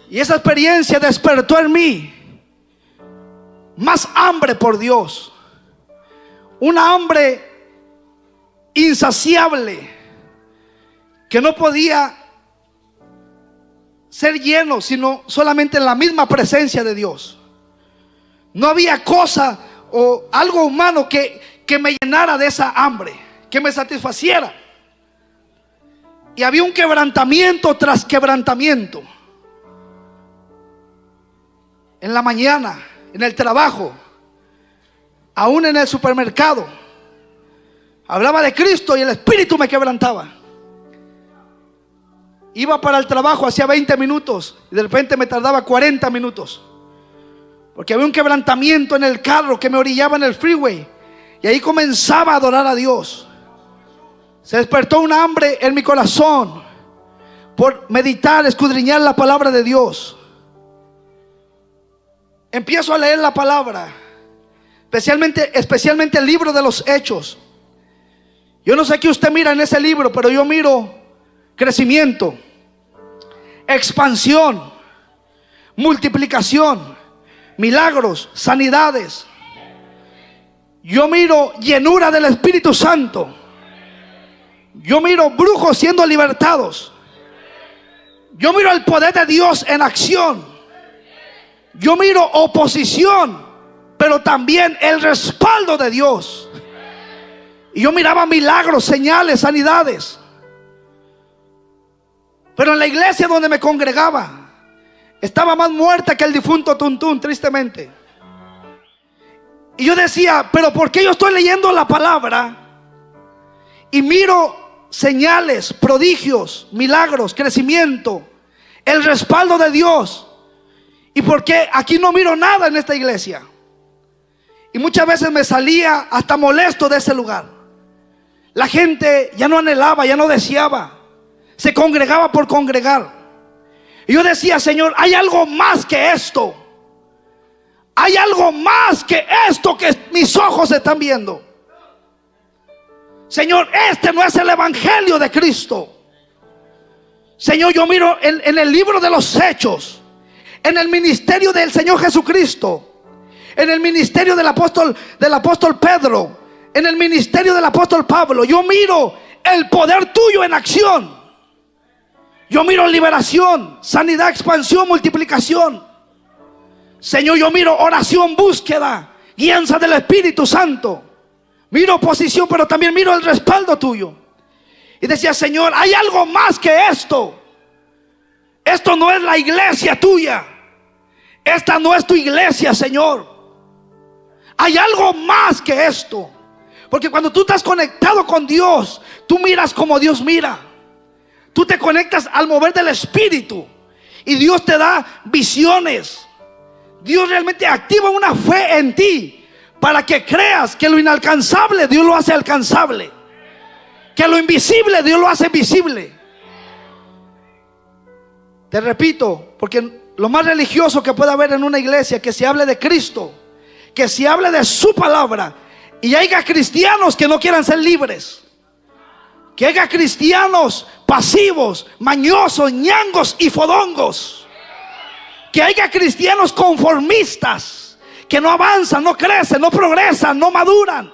Y esa experiencia despertó en mí más hambre por Dios. Una hambre insaciable que no podía ser lleno sino solamente en la misma presencia de Dios. No había cosa o algo humano que me llenara de esa hambre, que me satisfaciera. Y había un quebrantamiento tras quebrantamiento. En la mañana, en el trabajo, aún en el supermercado, hablaba de Cristo y el Espíritu me quebrantaba. Iba para el trabajo, hacía 20 minutos y de repente me tardaba 40 minutos. Porque había un quebrantamiento en el carro que me orillaba en el freeway. Y ahí comenzaba a adorar a Dios. Se despertó un hambre en mi corazón por meditar, escudriñar la palabra de Dios. Empiezo a leer la palabra, especialmente el libro de los Hechos. Yo no sé qué usted mira en ese libro, pero yo miro crecimiento, expansión, multiplicación, milagros, sanidades. Yo miro llenura del Espíritu Santo. Yo miro brujos siendo libertados. Yo miro el poder de Dios en acción. Yo miro oposición, pero también el respaldo de Dios. Y yo miraba milagros, señales, sanidades. Pero en la iglesia donde me congregaba, estaba más muerta que el difunto Tuntún, tristemente. Y yo decía, pero ¿por qué yo estoy leyendo la palabra y miro señales, prodigios, milagros, crecimiento, el respaldo de Dios? ¿Y por qué aquí no miro nada en esta iglesia? Y muchas veces me salía hasta molesto de ese lugar. La gente ya no anhelaba, ya no deseaba. Se congregaba por congregar. Y yo decía, Señor, hay algo más que esto. Hay algo más que esto que mis ojos están viendo. Señor, este no es el evangelio de Cristo. Señor, yo miro en el libro de los Hechos, en el ministerio del Señor Jesucristo, en el ministerio del apóstol Pedro, en el ministerio del apóstol Pablo. Yo miro el poder tuyo en acción. Yo miro liberación, sanidad, expansión, multiplicación. Señor, yo miro oración, búsqueda, guianza del Espíritu Santo. Miro oposición, pero también miro el respaldo tuyo. Y decía, Señor, hay algo más que esto. Esto no es la iglesia tuya. Esta no es tu iglesia, Señor. Hay algo más que esto. Porque cuando tú estás conectado con Dios, tú miras como Dios mira. Tú te conectas al mover del Espíritu y Dios te da visiones. Dios realmente activa una fe en ti para que creas que lo inalcanzable Dios lo hace alcanzable, que lo invisible Dios lo hace visible. Te repito, porque lo más religioso que puede haber en una iglesia, que se hable de Cristo, que se hable de su palabra, y haya cristianos que no quieran ser libres, que haya cristianos pasivos, mañosos, ñangos y fodongos, que haya cristianos conformistas, que no avanzan, no crecen, no progresan, no maduran.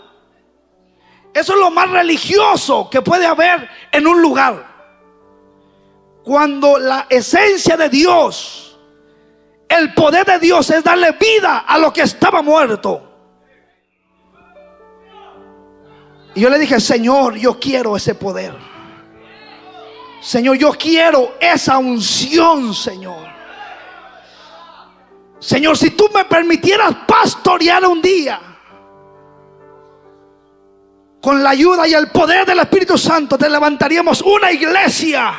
Eso es lo más religioso que puede haber en un lugar. Cuando la esencia de Dios, el poder de Dios es darle vida a lo que estaba muerto. Y yo le dije, Señor, yo quiero ese poder. Señor, yo quiero esa unción, Señor. Señor, si tú me permitieras pastorear un día, con la ayuda y el poder del Espíritu Santo, te levantaríamos una iglesia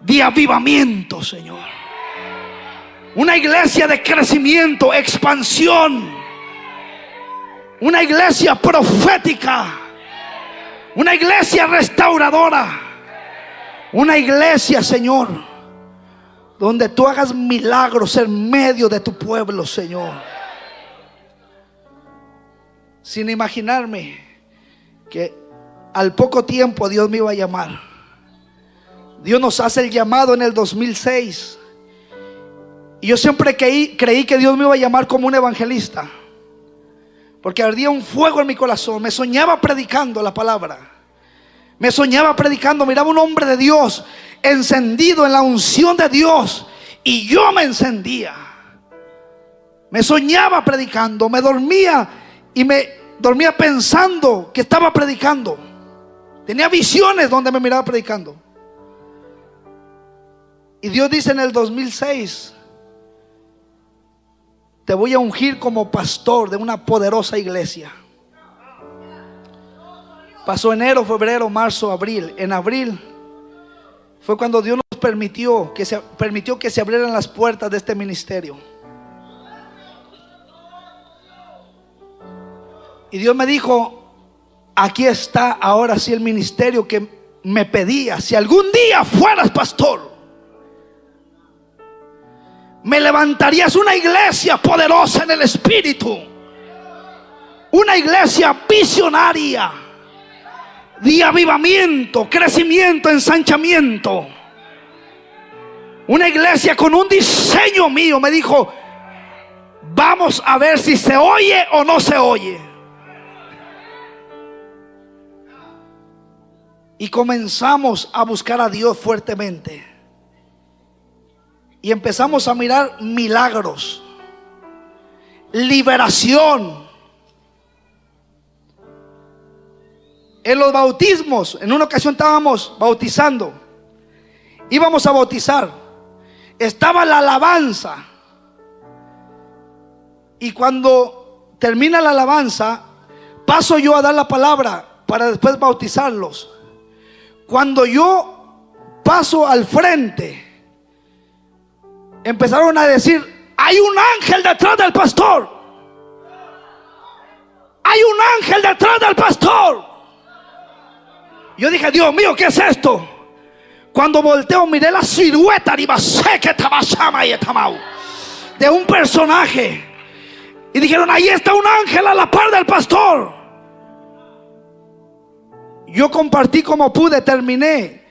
de avivamiento, Señor. Una iglesia de crecimiento, expansión. Una iglesia profética. Una iglesia restauradora. Una iglesia, Señor, donde tú hagas milagros en medio de tu pueblo, Señor. Sin imaginarme que al poco tiempo Dios me iba a llamar. Dios nos hace el llamado en el 2006. Y yo siempre creí que Dios me iba a llamar como un evangelista, porque ardía un fuego en mi corazón. Me soñaba predicando la palabra. Me soñaba predicando. Miraba un hombre de Dios encendido en la unción de Dios, y yo me encendía. Me soñaba predicando. Me dormía y me dormía pensando que estaba predicando. Tenía visiones donde me miraba predicando. Y Dios dice en el 2006: te voy a ungir como pastor de una poderosa iglesia. Pasó enero, febrero, marzo, abril. En abril fue cuando Dios nos permitió que se abrieran las puertas de este ministerio. Y Dios me dijo: aquí está ahora sí el ministerio que me pedía. Si algún día fueras pastor, me levantarías una iglesia poderosa en el espíritu, una iglesia visionaria, de avivamiento, crecimiento, ensanchamiento, una iglesia con un diseño mío. Me dijo: vamos a ver si se oye o no se oye. Y comenzamos a buscar a Dios fuertemente. Y empezamos a mirar milagros, liberación. En los bautismos, en una ocasión estábamos bautizando, íbamos a bautizar, estaba la alabanza. Y cuando termina la alabanza, paso yo a dar la palabra para después bautizarlos. Cuando yo paso al frente, empezaron a decir: hay un ángel detrás del pastor, hay un ángel detrás del pastor. Yo dije: Dios mío, ¿qué es esto? Cuando volteo, miré la silueta de un personaje, y dijeron: ahí está un ángel a la par del pastor. Yo compartí como pude, terminé.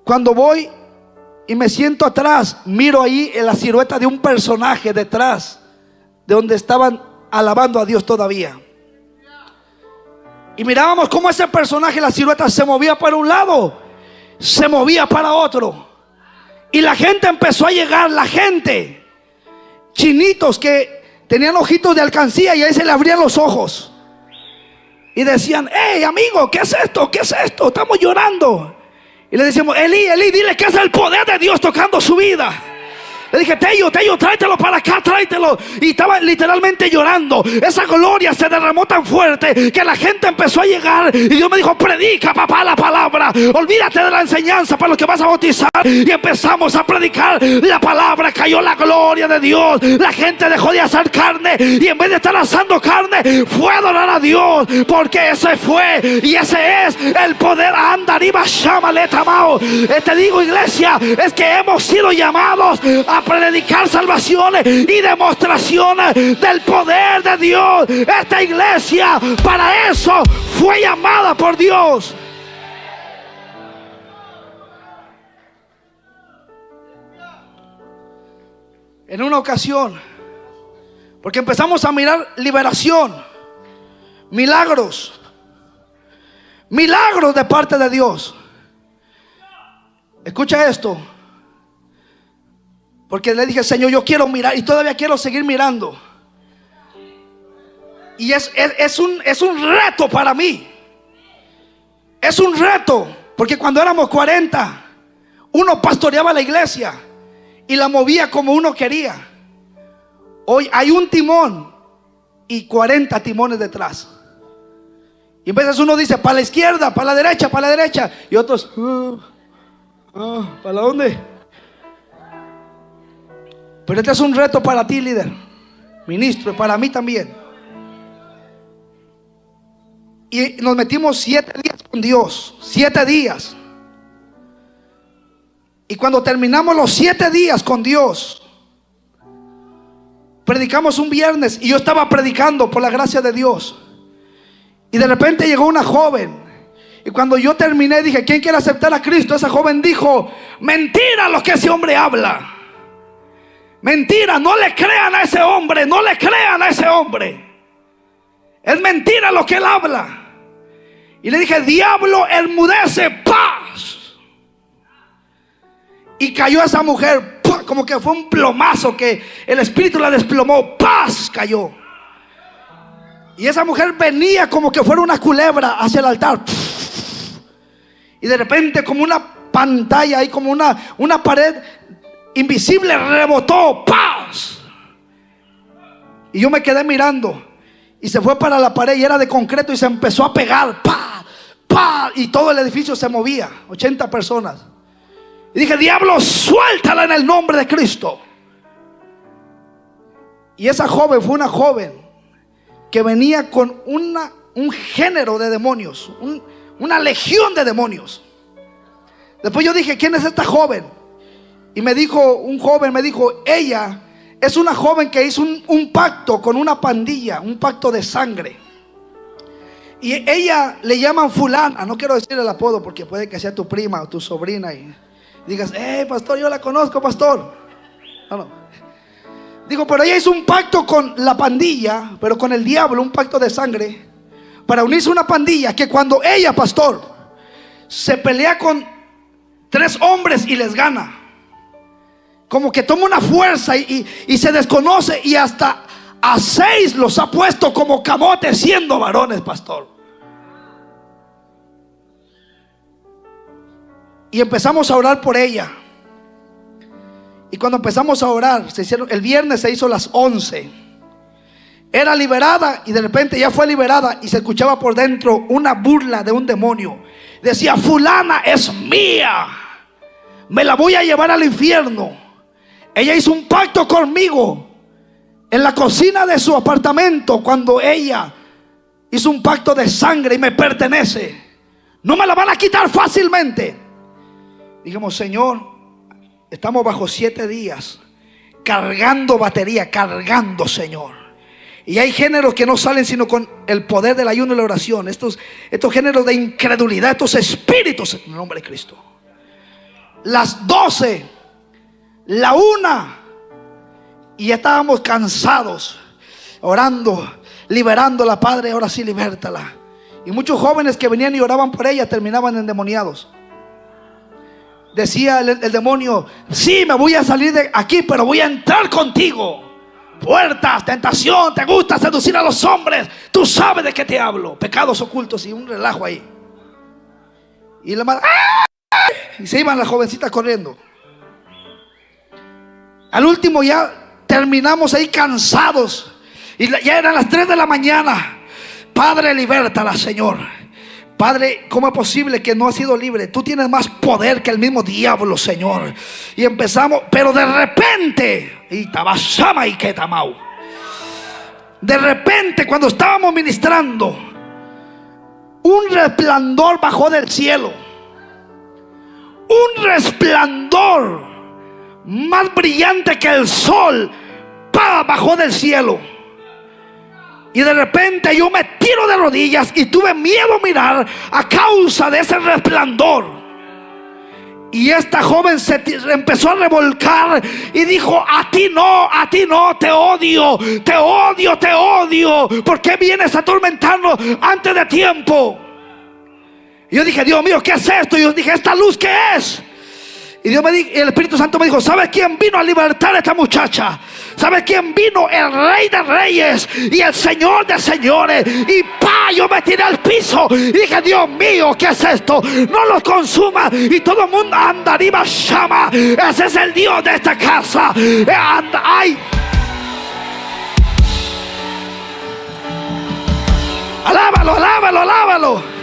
Cuando voy y me siento atrás, miro ahí en la silueta de un personaje detrás de donde estaban alabando a Dios todavía. Y mirábamos cómo ese personaje, la silueta, se movía para un lado, se movía para otro. Y la gente empezó a llegar, la gente, chinitos que tenían ojitos de alcancía, y ahí se le abrían los ojos. Y decían: hey amigo, ¿qué es esto? ¿Qué es esto? Estamos llorando. Y le decíamos: Eli, dile que es el poder de Dios tocando su vida. Le dije: Tello, tráetelo para acá, tráetelo. Y estaba literalmente llorando. Esa gloria se derramó tan fuerte que la gente empezó a llegar. Y Dios me dijo: predica, papá, la palabra. Olvídate de la enseñanza para los que vas a bautizar. Y empezamos a predicar la palabra. Cayó la gloria de Dios. La gente dejó de asar carne, y en vez de estar asando carne, fue a adorar a Dios. Porque ese fue y ese es el poder. Andariba Shamale Tamao. Te digo, iglesia, es que hemos sido llamados a predicar salvaciones y demostraciones del poder de Dios. Esta iglesia para eso fue llamada por Dios. En una ocasión, porque empezamos a mirar liberación, milagros de parte de Dios. Escucha esto. Porque le dije: Señor, yo quiero mirar, y todavía quiero seguir mirando. Y es un reto para mí. Es un reto. Porque cuando éramos 40, uno pastoreaba la iglesia y la movía como uno quería. Hoy hay un timón y 40 timones detrás. Y a veces uno dice: para la izquierda, para la derecha, para la derecha. Y otros: ¿para la dónde? Pero este es un reto para ti, líder, ministro, y para mí también. Y nos metimos 7 días con Dios, 7 días. Y cuando terminamos los 7 días con Dios, predicamos un viernes, y yo estaba predicando por la gracia de Dios. Y de repente llegó una joven, y cuando yo terminé dije: ¿quién quiere aceptar a Cristo? Esa joven dijo: mentira lo que ese hombre habla. Mentira, no le crean a ese hombre, no le crean a ese hombre. Es mentira lo que él habla. Y le dije: diablo, enmudece, paz. Y cayó esa mujer, como que fue un plomazo, que el espíritu la desplomó, paz, cayó. Y esa mujer venía como que fuera una culebra hacia el altar. Y de repente, como una pantalla, ahí como una pared invisible rebotó, ¡paz! Y yo me quedé mirando y se fue para la pared y era de concreto y se empezó a pegar, ¡pa! ¡Pa! Y todo el edificio se movía, 80 personas. Y dije, diablo, suéltala en el nombre de Cristo. Y esa joven fue una joven que venía con un género de demonios, una legión de demonios. Después yo dije, ¿quién es esta joven? Y me dijo, un joven me dijo, ella es una joven que hizo un pacto con una pandilla, un pacto de sangre. Y ella le llaman fulana. No quiero decir el apodo porque puede que sea tu prima o tu sobrina y digas, pastor, yo la conozco, pastor. No. Digo, pero ella hizo un pacto con la pandilla, pero con el diablo, un pacto de sangre, para unirse a una pandilla que cuando ella, pastor, se pelea con 3 hombres y les gana, como que toma una fuerza y se desconoce, y hasta a 6 los ha puesto como camotes siendo varones, pastor. Y empezamos a orar por ella. Y cuando empezamos a orar, el viernes se hizo las 11. Era liberada y de repente ya fue liberada y se escuchaba por dentro una burla de un demonio. Decía, fulana es mía, me la voy a llevar al infierno. Ella hizo un pacto conmigo en la cocina de su apartamento cuando ella hizo un pacto de sangre y me pertenece. No me la van a quitar fácilmente. Dijimos, Señor, estamos bajo 7 días cargando batería, cargando, Señor. Y hay géneros que no salen sino con el poder del ayuno y la oración. Estos géneros de incredulidad, estos espíritus, en el nombre de Cristo. Las 12, la 1, y ya estábamos cansados, orando, liberándola, Padre, ahora sí, libértala. Y muchos jóvenes que venían y oraban por ella terminaban endemoniados. Decía el demonio, sí, me voy a salir de aquí, pero voy a entrar contigo. Puertas, tentación, te gusta seducir a los hombres, tú sabes de qué te hablo. Pecados ocultos y un relajo ahí. Y la madre, ¡ah! Y se iban las jovencitas corriendo. Al último ya terminamos ahí cansados y ya eran las 3 de la mañana. Padre, libértala, Señor. Padre, ¿cómo es posible que no ha sido libre? Tú tienes más poder que el mismo diablo, Señor. Y empezamos, pero de repente, de repente, cuando estábamos ministrando, un resplandor bajó del cielo. Un resplandor más brillante que el sol, bajó del cielo. Y de repente yo me tiro de rodillas y tuve miedo a mirar a causa de ese resplandor. Y esta joven se empezó a revolcar y dijo, a ti no, te odio, te odio, te odio. ¿Por qué vienes a atormentarnos antes de tiempo? Y yo dije, Dios mío, ¿qué es esto? Y yo dije, ¿esta luz qué es? Y Dios me dijo, el Espíritu Santo me dijo, ¿sabes quién vino a libertar a esta muchacha? ¿Sabes quién vino? El Rey de Reyes y el Señor de Señores. Y yo me tiré al piso y dije, Dios mío, ¿qué es esto? No los consuma. Y todo el mundo anda arriba, llama. Ese es el Dios de esta casa. Anda, ay. Alábalo, alábalo, alábalo.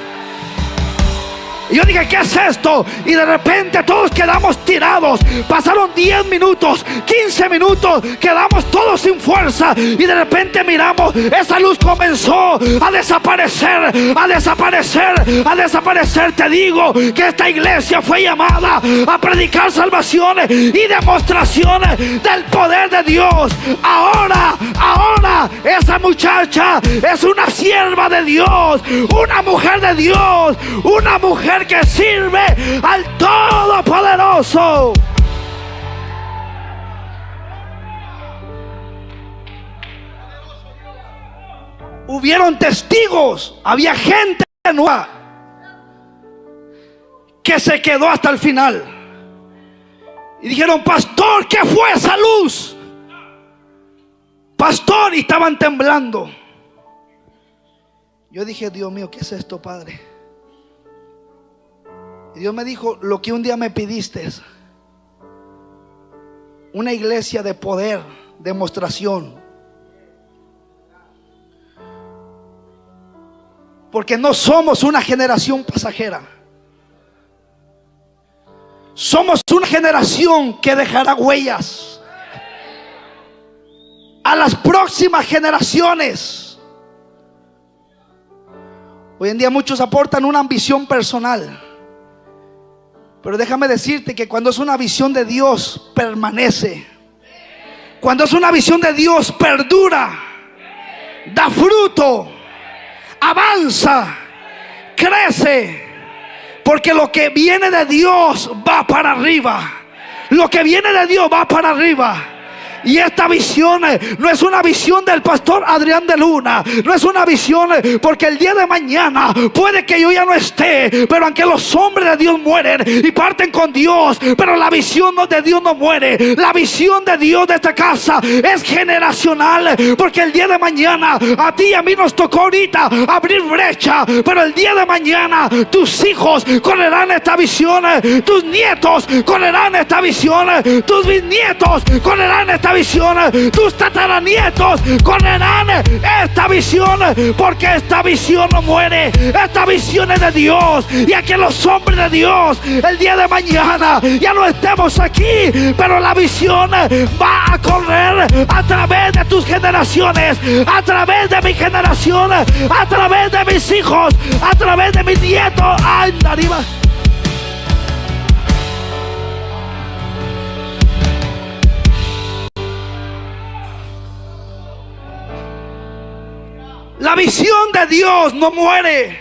Y yo dije, ¿qué es esto? Y de repente todos quedamos tirados. Pasaron 10 minutos, 15 minutos, quedamos todos sin fuerza. Y de repente miramos, esa luz comenzó a desaparecer, a desaparecer, a desaparecer. Te digo que esta iglesia fue llamada a predicar salvaciones y demostraciones del poder de Dios. Ahora esa muchacha es una sierva de Dios, una mujer de Dios, una mujer que sirve al Todopoderoso. Hubieron testigos, había gente nueva que se quedó hasta el final y dijeron, pastor, ¿qué fue esa luz? Pastor, y estaban temblando. Yo dije, Dios mío, ¿qué es esto, Padre? Y Dios me dijo, lo que un día me pidiste, una iglesia de poder, demostración. Porque no somos una generación pasajera. Somos una generación que dejará huellas a las próximas generaciones. Hoy en día muchos aportan una ambición personal, pero déjame decirte que cuando es una visión de Dios, permanece. Cuando es una visión de Dios, perdura, da fruto, avanza, crece. Porque lo que viene de Dios va para arriba. Lo que viene de Dios va para arriba. Y esta visión no es una visión del pastor Adrián de Luna. No es una visión porque el día de mañana puede que yo ya no esté, pero aunque los hombres de Dios mueren y parten con Dios, pero la visión de Dios no muere. La visión de Dios de esta casa es generacional, porque el día de mañana a ti y a mí nos tocó ahorita abrir brecha, pero el día de mañana tus hijos correrán esta visión, tus nietos correrán esta visión, tus bisnietos correrán esta visión, tus tataranietos correrán esta visión, porque esta visión no muere. Esta visión es de Dios, y a que los hombres de Dios el día de mañana ya no estemos aquí, pero la visión va a correr a través de tus generaciones, a través de mi generación, a través de mis hijos, a través de mis nietos. ¡Anda arriba! La visión de Dios no muere,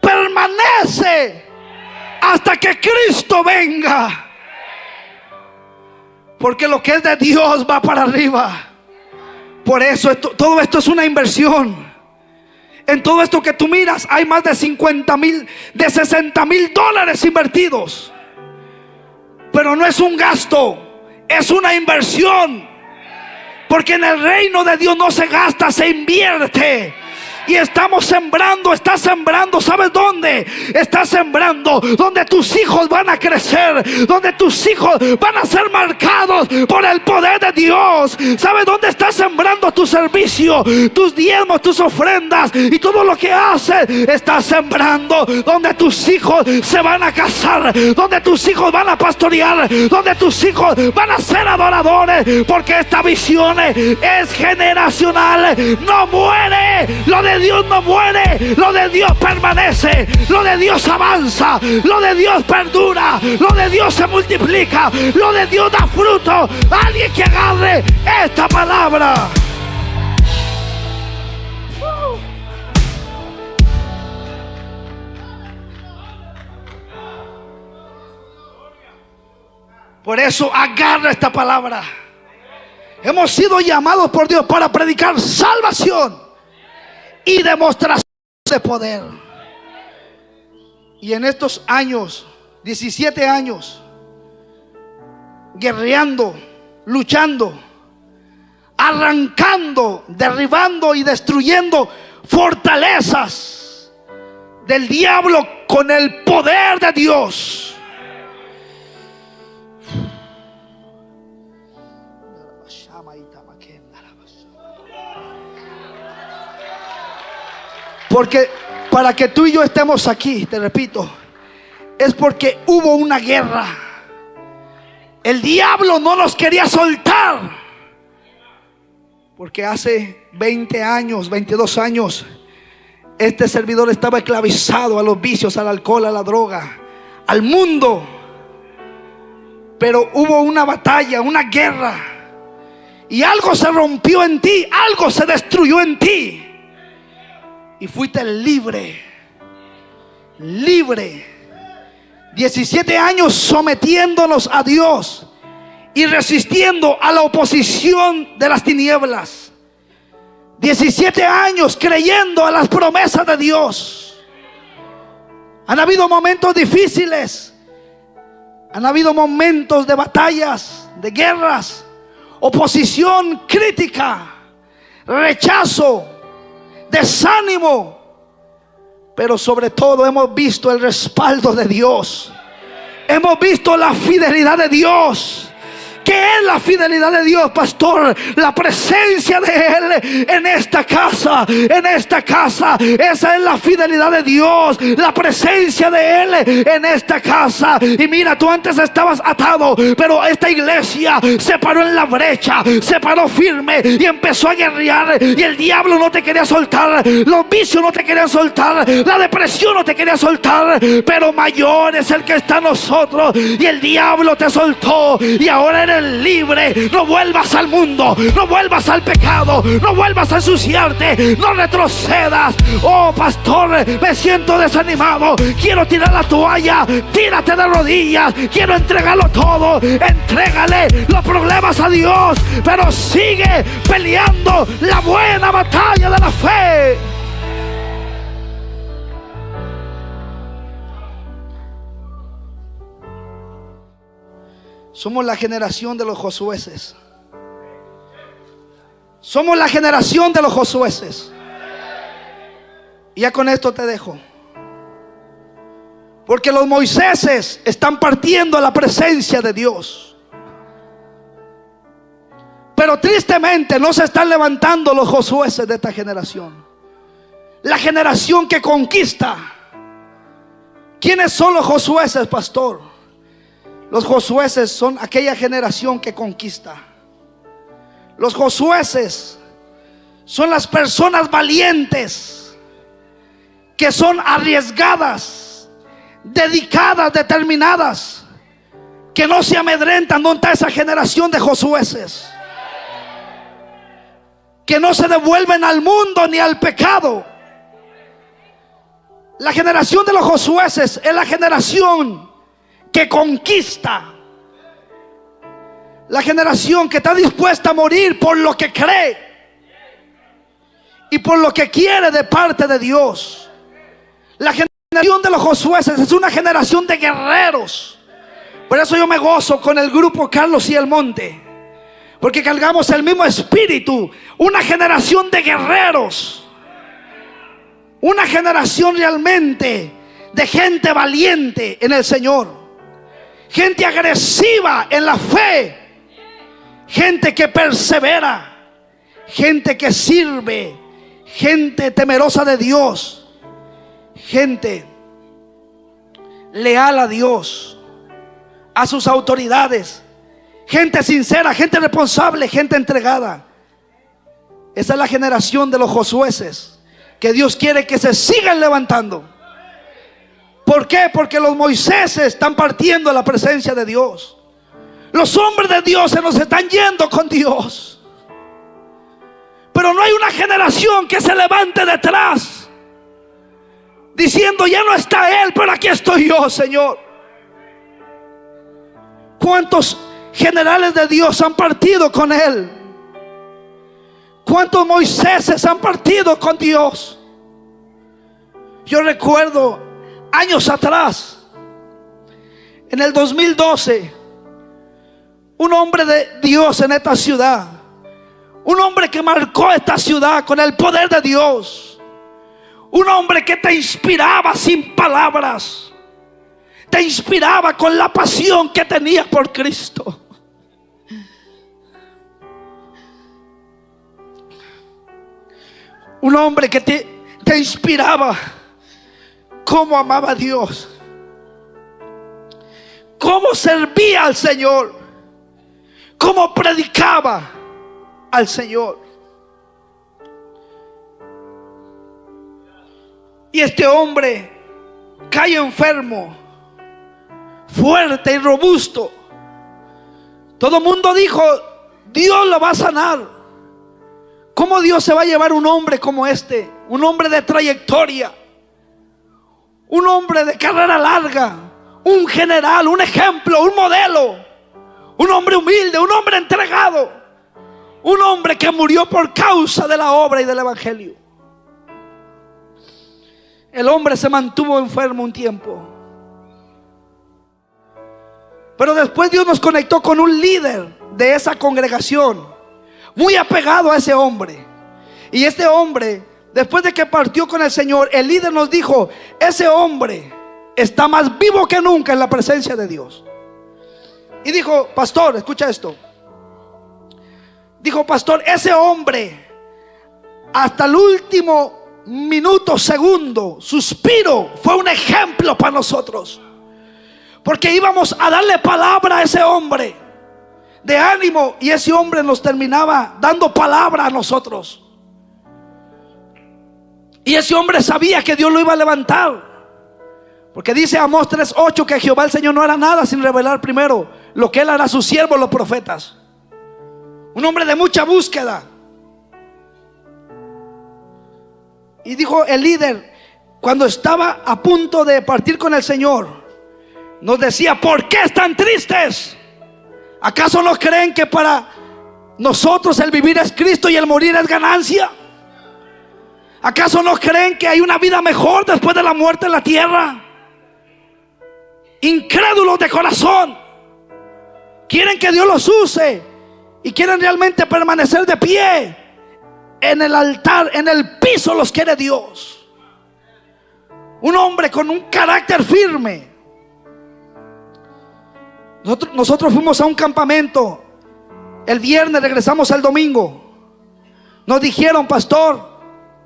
permanece hasta que Cristo venga. Porque lo que es de Dios va para arriba. Por eso todo esto es una inversión. En todo esto que tú miras hay más de 50,000, de $60,000 invertidos. Pero no es un gasto, es una inversión. Porque en el reino de Dios no se gasta, se invierte. Y estamos sembrando, estás sembrando, ¿sabes dónde? Estás sembrando donde tus hijos van a crecer, donde tus hijos van a ser marcados por el poder de Dios. ¿Sabes dónde estás sembrando tu servicio, tus diezmos, tus ofrendas y todo lo que haces? Estás sembrando donde tus hijos se van a casar, donde tus hijos van a pastorear, donde tus hijos van a ser adoradores, porque esta visión es generacional, no muere. Lo de Dios no muere, lo de Dios permanece, lo de Dios avanza, lo de Dios perdura, lo de Dios se multiplica, lo de Dios da fruto. Alguien que agarre esta palabra. Por eso agarra esta palabra. Hemos sido llamados por Dios para predicar salvación y demostración de poder. Y en estos años, 17 años, guerreando, luchando, arrancando, derribando y destruyendo fortalezas del diablo con el poder de Dios. Porque para que tú y yo estemos aquí, te repito, es porque hubo una guerra. El diablo no nos quería soltar, porque hace 20 años, 22 años, este servidor estaba esclavizado a los vicios, al alcohol, a la droga, al mundo. Pero hubo una batalla, una guerra, y algo se rompió en ti, algo se destruyó en ti. Y fuiste libre. Libre. 17 años sometiéndonos a Dios y resistiendo a la oposición de las tinieblas. 17 años creyendo a las promesas de Dios. Han habido momentos difíciles. Han habido momentos de batallas, de guerras, oposición crítica, rechazo, desánimo, pero sobre todo hemos visto el respaldo de Dios, hemos visto la fidelidad de Dios. ¿Qué es la fidelidad de Dios, pastor? La presencia de Él en esta casa, en esta casa. Esa es la fidelidad de Dios, la presencia de Él en esta casa. Y mira, tú antes estabas atado, pero esta iglesia se paró en la brecha, se paró firme y empezó a guerrear. Y el diablo no te quería soltar, los vicios no te querían soltar, la depresión no te quería soltar, pero mayor es el que está en nosotros. Y el diablo te soltó y ahora eres libre. No vuelvas al mundo, no vuelvas al pecado, no vuelvas a ensuciarte, no retrocedas. Oh, pastor, me siento desanimado, quiero tirar la toalla. Tírate de rodillas, quiero entregarlo todo. Entrégale los problemas a Dios, pero sigue peleando la buena batalla de la fe. Somos la generación de los Josueses. Somos la generación de los Josueses. Y ya con esto te dejo. Porque los Moiséses están partiendo a la presencia de Dios. Pero tristemente no se están levantando los Josueses de esta generación. La generación que conquista. ¿Quiénes son los Josueses, pastor? Los Josueses son aquella generación que conquista. Los Josueses son las personas valientes, que son arriesgadas, dedicadas, determinadas, que no se amedrentan. ¿Dónde está esa generación de Josueses? Que no se devuelven al mundo ni al pecado. La generación de los Josueses es la generación que conquista. La generación que está dispuesta a morir por lo que cree y por lo que quiere de parte de Dios. La generación de los Josueses es una generación de guerreros. Por eso yo me gozo con el grupo Carlos y el Monte, porque cargamos el mismo espíritu. Una generación de guerreros, una generación realmente de gente valiente en el Señor, gente agresiva en la fe, gente que persevera, gente que sirve, gente temerosa de Dios, gente leal a Dios, a sus autoridades, gente sincera, gente responsable, gente entregada. Esa es la generación de los Josueses que Dios quiere que se sigan levantando. ¿Por qué? Porque los Moiséses están partiendo a la presencia de Dios. Los hombres de Dios se nos están yendo con Dios, pero no hay una generación que se levante detrás diciendo: ya no está Él, pero aquí estoy yo, Señor. ¿Cuántos generales de Dios han partido con Él? ¿Cuántos Moiséses han partido con Dios? Yo recuerdo años atrás, en el 2012, un hombre de Dios en esta ciudad, un hombre que marcó esta ciudad con el poder de Dios, un hombre que te inspiraba sin palabras, te inspiraba con la pasión que tenía por Cristo. Un hombre que te inspiraba cómo amaba a Dios, cómo servía al Señor, cómo predicaba al Señor. Y este hombre cae enfermo, fuerte y robusto. Todo el mundo dijo: Dios lo va a sanar. ¿Cómo Dios se va a llevar un hombre como este? Un hombre de trayectoria, un hombre de carrera larga, un general, un ejemplo, un modelo, un hombre humilde, un hombre entregado, un hombre que murió por causa de la obra y del evangelio. El hombre se mantuvo enfermo un tiempo, pero después Dios nos conectó con un líder de esa congregación, muy apegado a ese hombre. Y este hombre, después de que partió con el Señor, el líder nos dijo: ese hombre está más vivo que nunca en la presencia de Dios. Y dijo: pastor, escucha esto. Dijo: pastor, ese hombre hasta el último minuto, segundo, suspiro, fue un ejemplo para nosotros, porque íbamos a darle palabra a ese hombre de ánimo, y ese hombre nos terminaba dando palabra a nosotros. Y ese hombre sabía que Dios lo iba a levantar, porque dice Amós 3:8 que Jehová el Señor no hará nada sin revelar primero lo que él hará a sus siervos los profetas. Un hombre de mucha búsqueda. Y dijo el líder, cuando estaba a punto de partir con el Señor, nos decía: ¿por qué están tristes? ¿Acaso no creen que para nosotros el vivir es Cristo y el morir es ganancia? ¿Acaso no creen que hay una vida mejor después de la muerte en la tierra? Incrédulos de corazón, quieren que Dios los use y quieren realmente permanecer de pie en el altar, en el piso los quiere Dios. Un hombre con un carácter firme. Nosotros fuimos a un campamento el viernes, regresamos el domingo. Nos dijeron: pastor,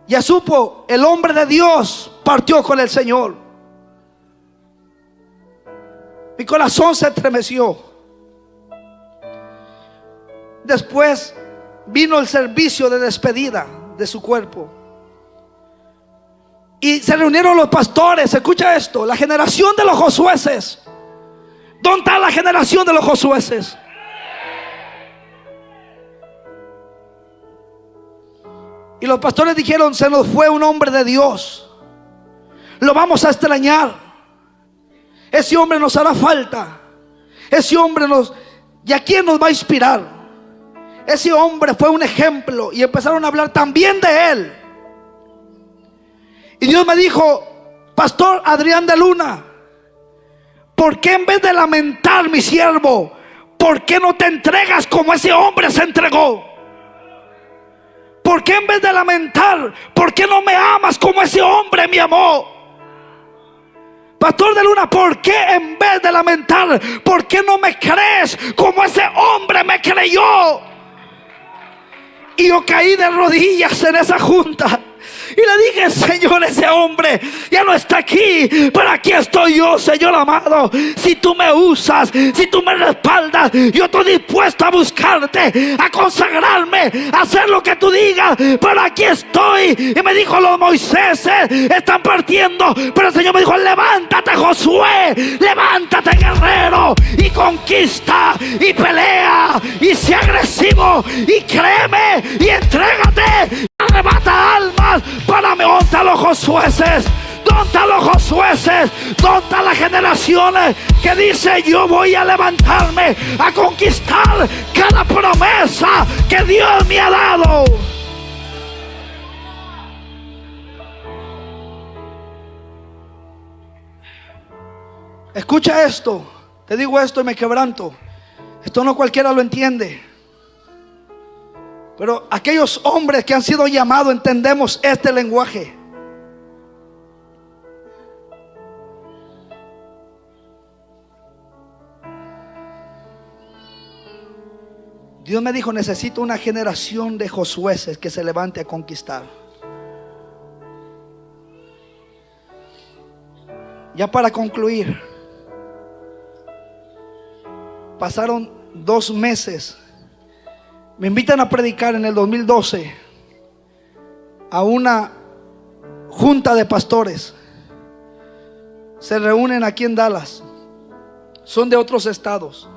ya supo, el hombre de Dios partió con el Señor. Mi corazón se estremeció. Después vino el servicio de despedida de su cuerpo, y se reunieron los pastores. Escucha esto: la generación de los Josueses. ¿Dónde está la generación de los Josueses? Y los pastores dijeron: se nos fue un hombre de Dios, lo vamos a extrañar. Ese hombre nos hará falta. Ese hombre ¿y a quién nos va a inspirar? Ese hombre fue un ejemplo. Y empezaron a hablar también de él. Y Dios me dijo: pastor Adrián de Luna, ¿por qué en vez de lamentar, mi siervo, por qué no te entregas como ese hombre se entregó? ¿Por qué en vez de lamentar, por qué no me amas como ese hombre me amó? Pastor de Luna, ¿por qué en vez de lamentar, por qué no me crees como ese hombre me creyó? Y yo caí de rodillas en esa junta y le dije: Señor, ese hombre ya no está aquí, pero aquí estoy yo, Señor amado. Si tú me usas, si tú me respaldas, yo estoy dispuesto a buscarte, a consagrarme, a hacer lo que tú digas, pero aquí estoy. Y me dijo: los Moisés están partiendo, pero el Señor me dijo: levántate, Josué, levántate, guerrero, y conquista, y pelea, y sé agresivo, y créeme, y entrégate. Arrebata almas para mí. ¿Dónde están los Josueses? ¿Dónde están los Josueses? ¿Dónde están las generaciones que dice: yo voy a levantarme a conquistar cada promesa que Dios me ha dado? Escucha esto. Te digo esto y me quebranto. Esto no cualquiera lo entiende, pero aquellos hombres que han sido llamados entendemos este lenguaje. Dios me dijo: necesito una generación de Josueses que se levante a conquistar. Ya para concluir, pasaron 2 meses. Me invitan a predicar en el 2012 a una junta de pastores. Se reúnen aquí en Dallas. Son de otros estados.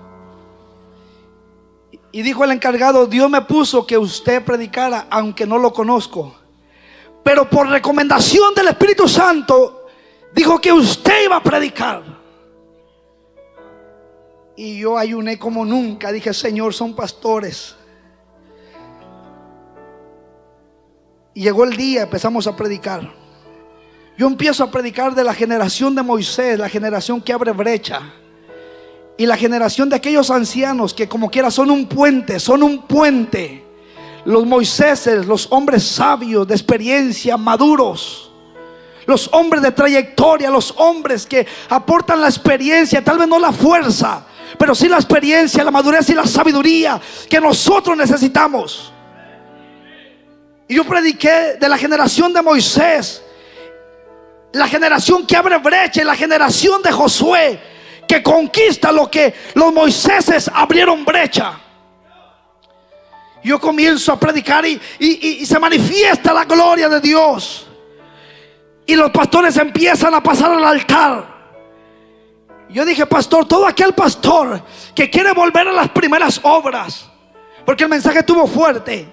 Y dijo el encargado: Dios me puso que usted predicara, aunque no lo conozco, pero por recomendación del Espíritu Santo dijo que usted iba a predicar. Y yo ayuné como nunca. Dije: Señor, son pastores. Y llegó el día, empezamos a predicar. Yo empiezo a predicar de la generación de Moisés, la generación que abre brecha, y la generación de aquellos ancianos que como quiera son un puente, son un puente. Los Moiséses, los hombres sabios de experiencia, maduros, los hombres de trayectoria, los hombres que aportan la experiencia, tal vez no la fuerza, pero sí la experiencia, la madurez y la sabiduría que nosotros necesitamos. Y yo prediqué de la generación de Moisés, la generación que abre brecha, y la generación de Josué, que conquista lo que los Moiséses abrieron brecha. Yo comienzo a predicar y se manifiesta la gloria de Dios. Y los pastores empiezan a pasar al altar. Yo dije, pastor, todo aquel pastor que quiere volver a las primeras obras, porque el mensaje estuvo fuerte.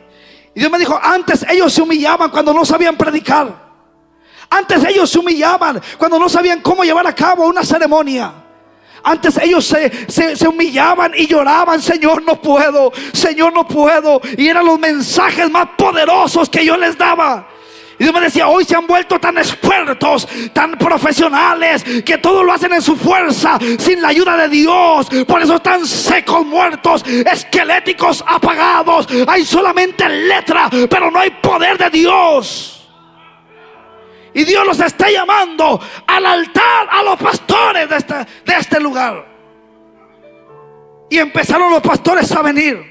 Y Dios me dijo, antes ellos se humillaban cuando no sabían predicar. Antes ellos se humillaban cuando no sabían cómo llevar a cabo una ceremonia. Antes ellos se humillaban y lloraban, Señor, no puedo, Señor, no puedo. Y eran los mensajes más poderosos que yo les daba. Y Dios me decía, hoy se han vuelto tan expertos, tan profesionales, que todo lo hacen en su fuerza, sin la ayuda de Dios. Por eso están secos, muertos, esqueléticos, apagados. Hay solamente letra, pero no hay poder de Dios. Y Dios los está llamando al altar a los pastores de este lugar. Y empezaron los pastores a venir.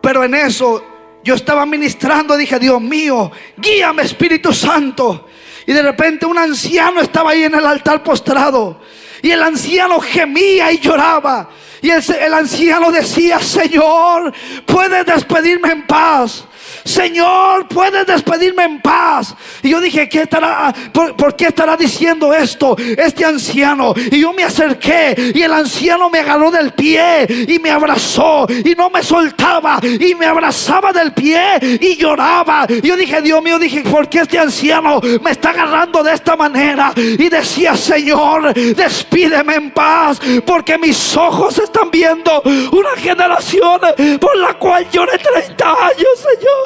Pero en eso yo estaba ministrando, dije, Dios mío, guíame, Espíritu Santo. Y de repente un anciano estaba ahí en el altar postrado. Y el anciano gemía y lloraba. Y el anciano decía, Señor, puedes despedirme en paz. Señor, puedes despedirme en paz. Y yo dije, ¿por qué estará diciendo esto este anciano? Y yo me acerqué y el anciano me agarró del pie y me abrazó y no me soltaba, y me abrazaba del pie y lloraba. Y yo dije, Dios mío, ¿por qué este anciano me está agarrando de esta manera? Y decía, Señor, despídeme en paz, porque mis ojos están viendo una generación por la cual lloré 30 años, Señor.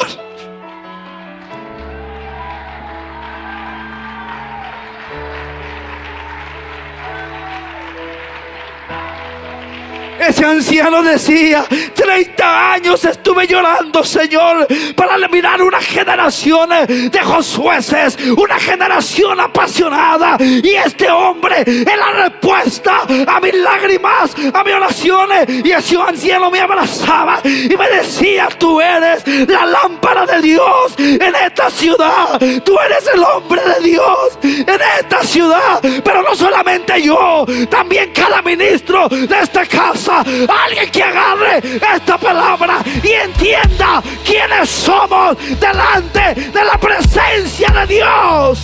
Ese anciano decía, 30 años estuve llorando, Señor, para mirar una generación de Josueses, una generación apasionada. Y este hombre es la respuesta a mis lágrimas, a mis oraciones. Y ese anciano me abrazaba y me decía, tú eres la lámpara de Dios en esta ciudad. Tú eres el hombre de Dios en esta ciudad. Pero no solamente yo, también cada ministro de esta casa. Alguien que agarre esta palabra y entienda quiénes somos delante de la presencia de Dios.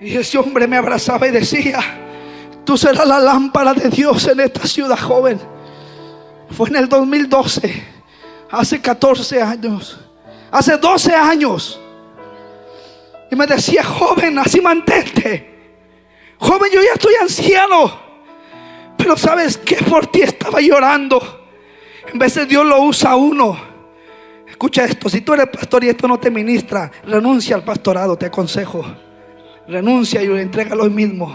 Y ese hombre me abrazaba y decía, tú serás la lámpara de Dios en esta ciudad, joven. Fue en el 2012, hace 14 años. Hace 12 años. Y me decía, joven, así mantente. Joven, yo ya estoy anciano, pero ¿sabes qué? Por ti estaba llorando. En vez de Dios lo usa a uno. Escucha esto, si tú eres pastor y esto no te ministra, renuncia al pastorado, te aconsejo. Renuncia y entrégalo hoy mismo.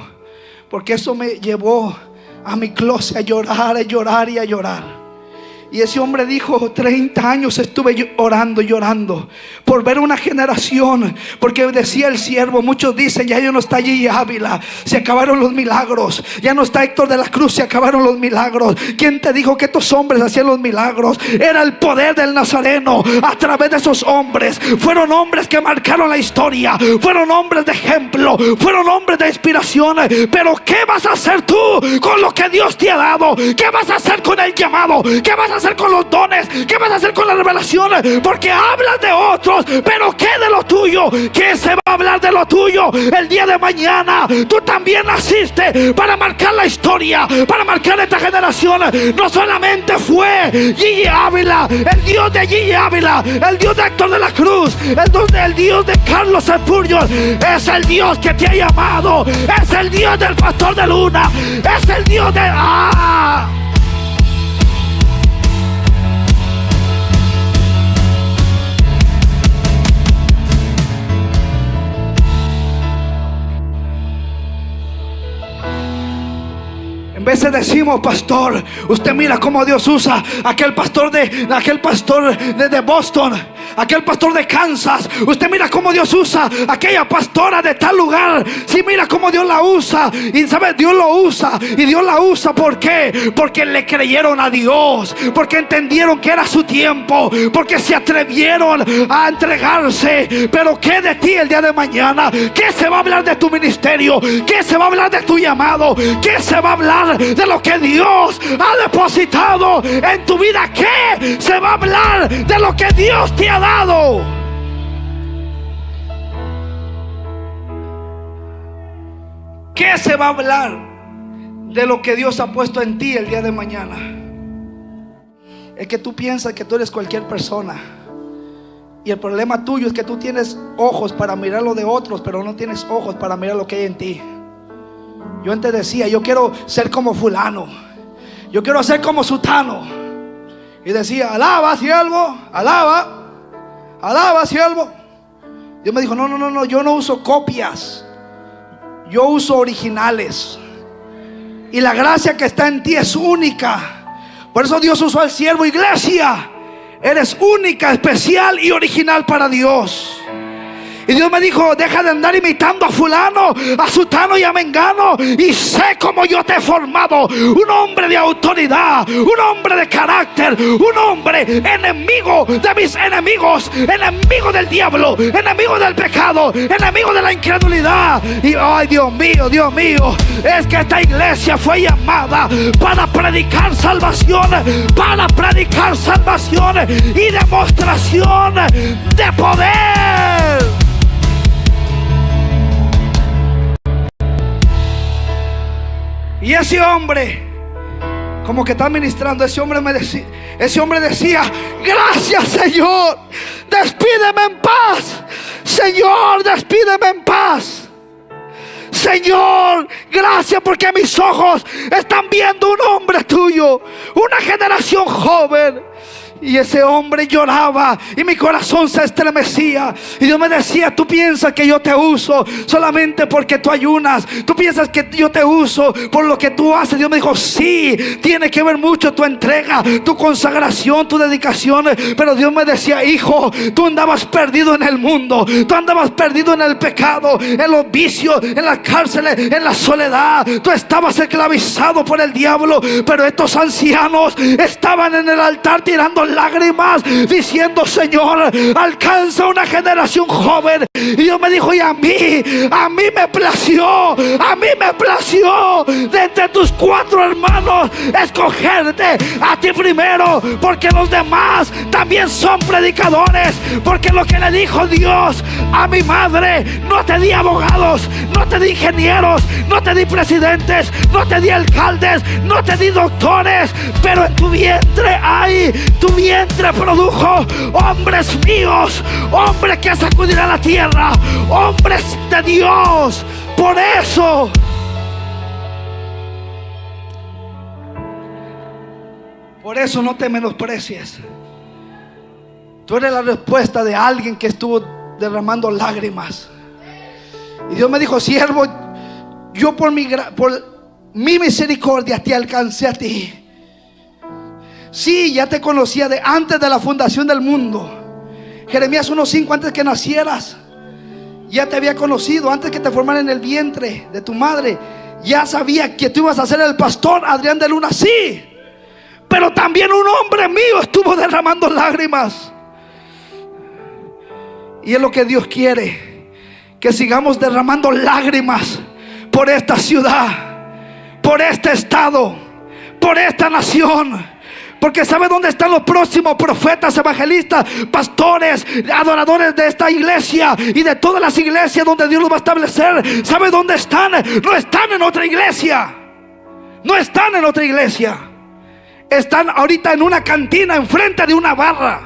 Porque eso me llevó a mi closet a llorar, a llorar y a llorar. Y ese hombre dijo, 30 años estuve orando, llorando por ver una generación. Porque decía el siervo, muchos dicen, ya no está Gigi Ávila, se acabaron los milagros. Ya no está Héctor de la Cruz, se acabaron los milagros. ¿Quién te dijo que estos hombres hacían los milagros? Era el poder del Nazareno a través de esos hombres. Fueron hombres que marcaron la historia. Fueron hombres de ejemplo. Fueron hombres de inspiración. Pero ¿qué vas a hacer tú con lo que Dios te ha dado? ¿Qué vas a hacer con el llamado? ¿Qué vas a hacer con los dones? ¿Qué vas a hacer con la revelación? Porque hablas de otros, pero ¿qué de lo tuyo? ¿Qué se va a hablar de lo tuyo el día de mañana? Tú también naciste para marcar la historia, para marcar esta generación. No solamente fue Gigi Ávila, el Dios de Gigi Ávila, el Dios de Héctor de la Cruz, el Dios de Carlos Spurgeon. Es el Dios que te ha llamado. Es el Dios del pastor de Luna. Es el Dios de... En veces decimos, pastor, usted mira cómo Dios usa aquel pastor de Boston, aquel pastor de Kansas. Usted mira cómo Dios usa aquella pastora de tal lugar. Sí, mira cómo Dios la usa. Y sabe, Dios lo usa. Y Dios la usa, ¿por qué? Porque le creyeron a Dios, porque entendieron que era su tiempo, porque se atrevieron a entregarse. Pero ¿qué de ti el día de mañana? ¿Qué se va a hablar de tu ministerio? ¿Qué se va a hablar de tu llamado? ¿Qué se va a hablar de lo que Dios ha depositado en tu vida? ¿Qué se va a hablar de lo que Dios te ha dado? ¿Qué se va a hablar de lo que Dios ha puesto en ti el día de mañana? Es que tú piensas que tú eres cualquier persona, y el problema tuyo es que tú tienes ojos para mirar lo de otros, pero no tienes ojos para mirar lo que hay en ti. Yo antes decía, yo quiero ser como fulano, yo quiero ser como sutano, y decía, alaba, siervo, alaba, alaba, siervo. Dios me dijo, no, yo no uso copias, yo uso originales. Y la gracia que está en ti es única. Por eso Dios usó al siervo. Iglesia, eres única, especial y original para Dios. Y Dios me dijo, deja de andar imitando a fulano, a sutano y a mengano, y sé cómo yo te he formado. Un hombre de autoridad, un hombre de carácter, un hombre enemigo de mis enemigos, enemigo del diablo, enemigo del pecado, enemigo de la incredulidad. Y ay, Dios mío, es que esta iglesia fue llamada para predicar salvación, y demostración de poder. Y ese hombre, como que está ministrando, ese hombre decía, gracias, Señor, despídeme en paz. Señor, despídeme en paz. Señor, gracias, porque mis ojos están viendo un hombre tuyo, una generación joven. Y ese hombre lloraba y mi corazón se estremecía. Y Dios me decía, tú piensas que yo te uso solamente porque tú ayunas, tú piensas que yo te uso por lo que tú haces. Dios me dijo, sí, tiene que ver mucho tu entrega, tu consagración, tu dedicación. Pero Dios me decía, hijo, tú andabas perdido en el mundo, tú andabas perdido en el pecado, en los vicios, en las cárceles, en la soledad. Tú estabas esclavizado por el diablo. Pero estos ancianos estaban en el altar tirando lágrimas, diciendo, Señor, alcanza una generación joven. Y Dios me dijo, y a mí me plació de entre tus 4 hermanos escogerte a ti primero, porque los demás también son predicadores. Porque lo que le dijo Dios a mi madre, no te di abogados, no te di ingenieros, no te di presidentes, no te di alcaldes, no te di doctores, pero en tu vientre tu vientre produjo hombres míos, hombres que sacudirán la tierra, hombres de Dios. Por eso no te menosprecies. Tú eres la respuesta de alguien que estuvo derramando lágrimas. Y Dios me dijo, siervo, yo por mi misericordia te alcancé a ti. Sí, ya te conocía de antes de la fundación del mundo. Jeremías 1:5, antes que nacieras, ya te había conocido. Antes que te formaran en el vientre de tu madre, ya sabía que tú ibas a ser el pastor Adrián de Luna. Sí, pero también un hombre mío estuvo derramando lágrimas. Y es lo que Dios quiere, que sigamos derramando lágrimas por esta ciudad, por este estado, por esta nación. Porque ¿sabe dónde están los próximos profetas, evangelistas, pastores, adoradores de esta iglesia y de todas las iglesias donde Dios los va a establecer? ¿Sabe dónde están? No están en otra iglesia. No están en otra iglesia. Están ahorita en una cantina, enfrente de una barra,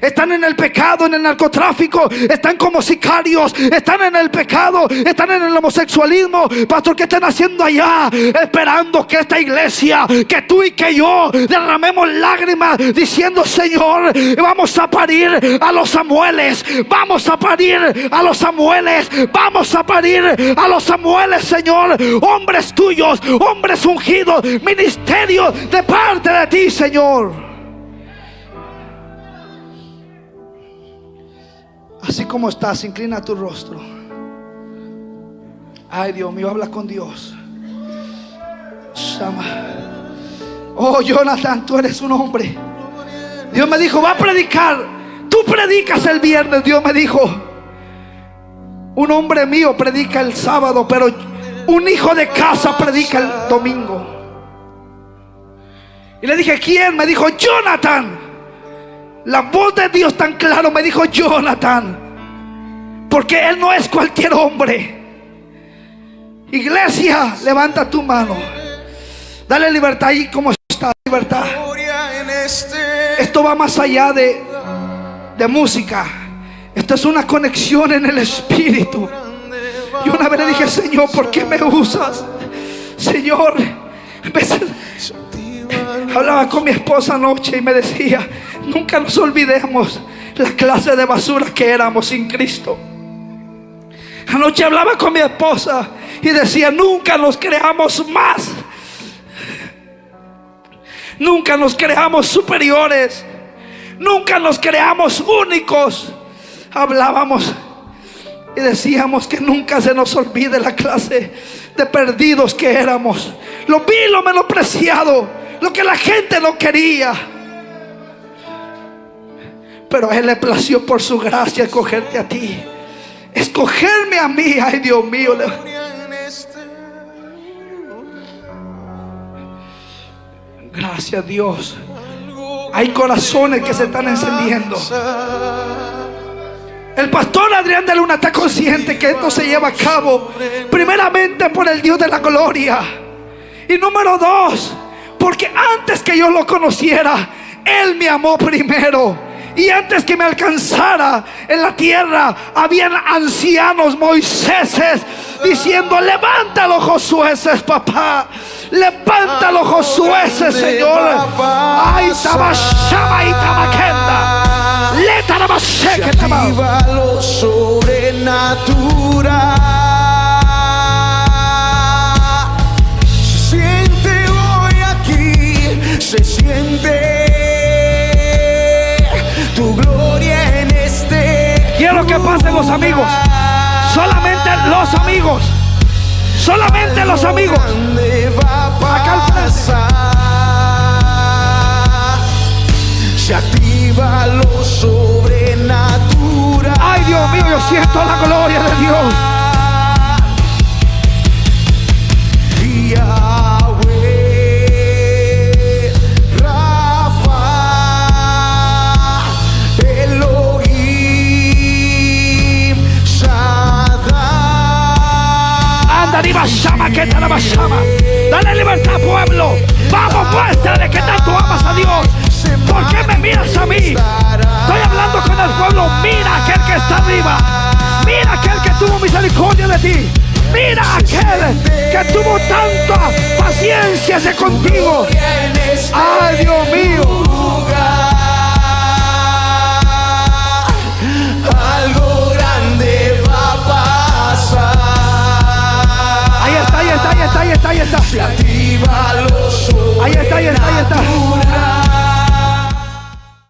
están en el pecado, en el narcotráfico, están como sicarios, están en el pecado, están en el homosexualismo. Pastor, ¿qué están haciendo allá? Esperando que esta iglesia, que tú y que yo derramemos lágrimas diciendo: Señor, vamos a parir a los Samueles, vamos a parir a los Samueles, vamos a parir a los Samueles, Señor. Hombres tuyos, hombres ungidos, ministerio de parte de ti, Señor. Así como estás, inclina tu rostro. Ay, Dios mío, habla con Dios. Shama. Oh, Jonathan, tú eres un hombre. Dios me dijo: va a predicar. Tú predicas el viernes. Dios me dijo: un hombre mío predica el sábado, pero un hijo de casa predica el domingo. Y le dije: ¿quién? Me dijo: Jonathan. La voz de Dios tan claro me dijo: Jonathan. Porque él no es cualquier hombre. Iglesia, levanta tu mano. Dale libertad ahí como está, libertad. Esto va más allá de música. Esto es una conexión en el espíritu. Y una vez le dije: Señor, ¿por qué me usas? Señor, hablaba con mi esposa anoche y me decía: nunca nos olvidemos la clase de basura que éramos sin Cristo. Anoche hablaba con mi esposa y decía: nunca nos creamos más, nunca nos creamos superiores, nunca nos creamos únicos. Hablábamos y decíamos que nunca se nos olvide la clase de perdidos que éramos, lo vil, lo menospreciado, lo que la gente no quería. Pero a Él le plació por su gracia escogerte a ti, escogerme a mí. Ay, Dios mío. Gracias, Dios. Hay corazones que se están encendiendo. El pastor Adrián de Luna está consciente que esto se lleva a cabo primeramente por el Dios de la gloria, y número dos, porque antes que yo lo conociera, Él me amó primero. Y antes que me alcanzara en la tierra, habían ancianos, Moiséses, diciendo: levántalo, Josué, papá, levántalo, Josué, Señor. Ay, tabashama y tabaquenda, le tarabashe que activa lo sobrenatural. Se siente hoy aquí, se siente tu gloria en este. Quiero que pasen los amigos, solamente los amigos, solamente los amigos. Acá al frente. Se activa lo sobrenatural. Ay, Dios mío, yo siento la gloria de Dios. Yahweh, Rafa, Elohim, Shaddai. Anda, arriba, llama, que te la llama. Dale libertad, pueblo. Vamos, muéstrale que tanto amas a Dios. ¿Por qué me miras a mí? Estoy hablando con el pueblo. Mira aquel que está arriba. Mira aquel que tuvo misericordia de ti. Mira aquel que tuvo tanta paciencia de contigo. Ay, Dios mío. Algo grande va a pasar. Ahí está, ahí está, ahí está, ahí está, ahí está. Se activa lo